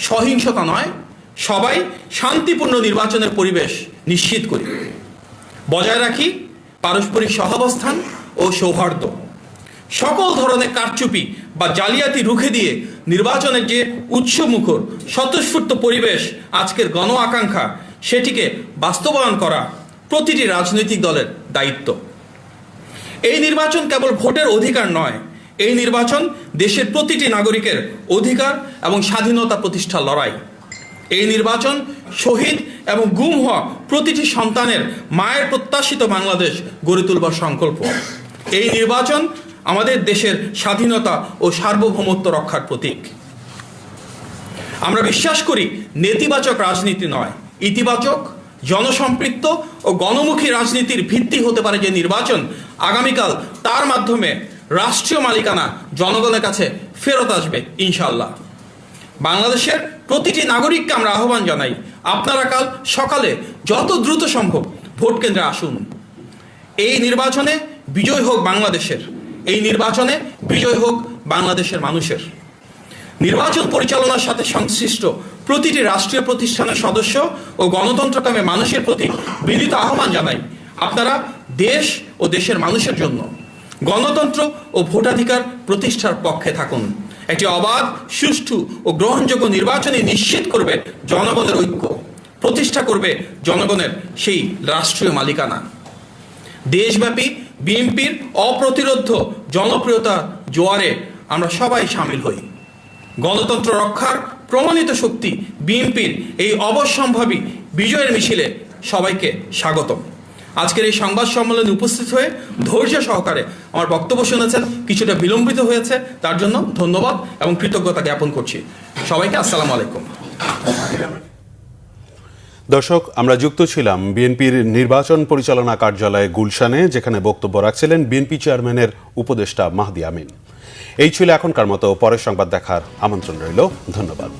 সহিংসতা নয়, সবাই শান্তিপূর্ণ নির্বাচনের পরিবেশ নিশ্চিত করি, বজায় রাখি পারস্পরিক সহাবস্থান ও সৌহার্দ্য। সকল ধরনের কারচুপি বা জালিয়াতি রুখে দিয়ে নির্বাচনের যে উৎসমুখর স্বতঃস্ফূর্ত পরিবেশ আজকের গণ আকাঙ্ক্ষা, সেটিকে বাস্তবায়ন করা প্রতিটি রাজনৈতিক দলের দায়িত্ব। এই নির্বাচন কেবল ভোটের অধিকার নয়, এই নির্বাচন দেশের প্রতিটি নাগরিকের অধিকার এবং স্বাধীনতা প্রতিষ্ঠার লড়াই। এই নির্বাচন শহীদ এবং গুম হওয়া প্রতিটি সন্তানের মায়ের প্রত্যাশিত বাংলাদেশ গড়ে তুলবার সংকল্প। এই নির্বাচন আমাদের দেশের স্বাধীনতা ও সার্বভৌমত্ব রক্ষার প্রতীক। আমরা বিশ্বাস করি নেতিবাচক রাজনীতি নয়, ইতিবাচক, জনসম্পৃক্ত ও গণমুখী রাজনীতির ভিত্তি হতে পারে যে নির্বাচন, আগামীকাল তার মাধ্যমে রাষ্ট্রীয় মালিকানা জনগণের কাছে ফেরত আসবে ইনশাআল্লাহ। বাংলাদেশের প্রতিটি নাগরিককে আমরা আহ্বান জানাই, আপনারা কাল সকালে যত দ্রুত সম্ভব ভোট কেন্দ্রে আসুন। এই নির্বাচনে বিজয় হোক বাংলাদেশের, এই নির্বাচনে বিজয় হোক বাংলাদেশের মানুষের। নির্বাচন পরিচালনার সাথে সংশ্লিষ্ট প্রতিটি রাষ্ট্রীয় প্রতিষ্ঠানের সদস্য ও গণতন্ত্রকামী মানুষের প্রতি বিনীত আহ্বান জানাই, আপনারা দেশ ও দেশের মানুষের জন্য গণতন্ত্র ও ভোটাধিকার প্রতিষ্ঠার পক্ষে থাকুন। একটি অবাধ, সুষ্ঠু ও গ্রহণযোগ্য নির্বাচনই নিশ্চিত করবে জনগণের ঐক্য, প্রতিষ্ঠা করবে জনগণের সেই রাষ্ট্রীয় মালিকানা। দেশব্যাপী বিএনপির অপ্রতিরোধ্য জনপ্রিয়তা জোয়ারে আমরা সবাই সামিল হই। গণতন্ত্র রক্ষার প্রমাণিত শক্তি বিএনপির এই অবশ্যম্ভাবী বিজয়ের মিছিলে সবাইকে স্বাগতম। আজকের এই সংবাদ সম্মেলনে উপস্থিত হয়ে ধৈর্য সহকারে আমার বক্তব্য শুনেছেন, কিছুটা বিলম্বিত হয়েছে, তার জন্য ধন্যবাদ এবং কৃতজ্ঞতা জ্ঞাপন করছি। সবাইকে আসসালামু আলাইকুম। দর্শক, আমরা যুক্ত ছিলাম বিএনপির নির্বাচন পরিচালনা কার্যালয়ে গুলশানে, যেখানে বক্তব্য রাখছিলেন বিএনপি চেয়ারম্যানের উপদেষ্টা মাহদি আমিন। এই ছিল এখনকার মতো। পরের সংবাদ দেখার আমন্ত্রণ রইল। ধন্যবাদ।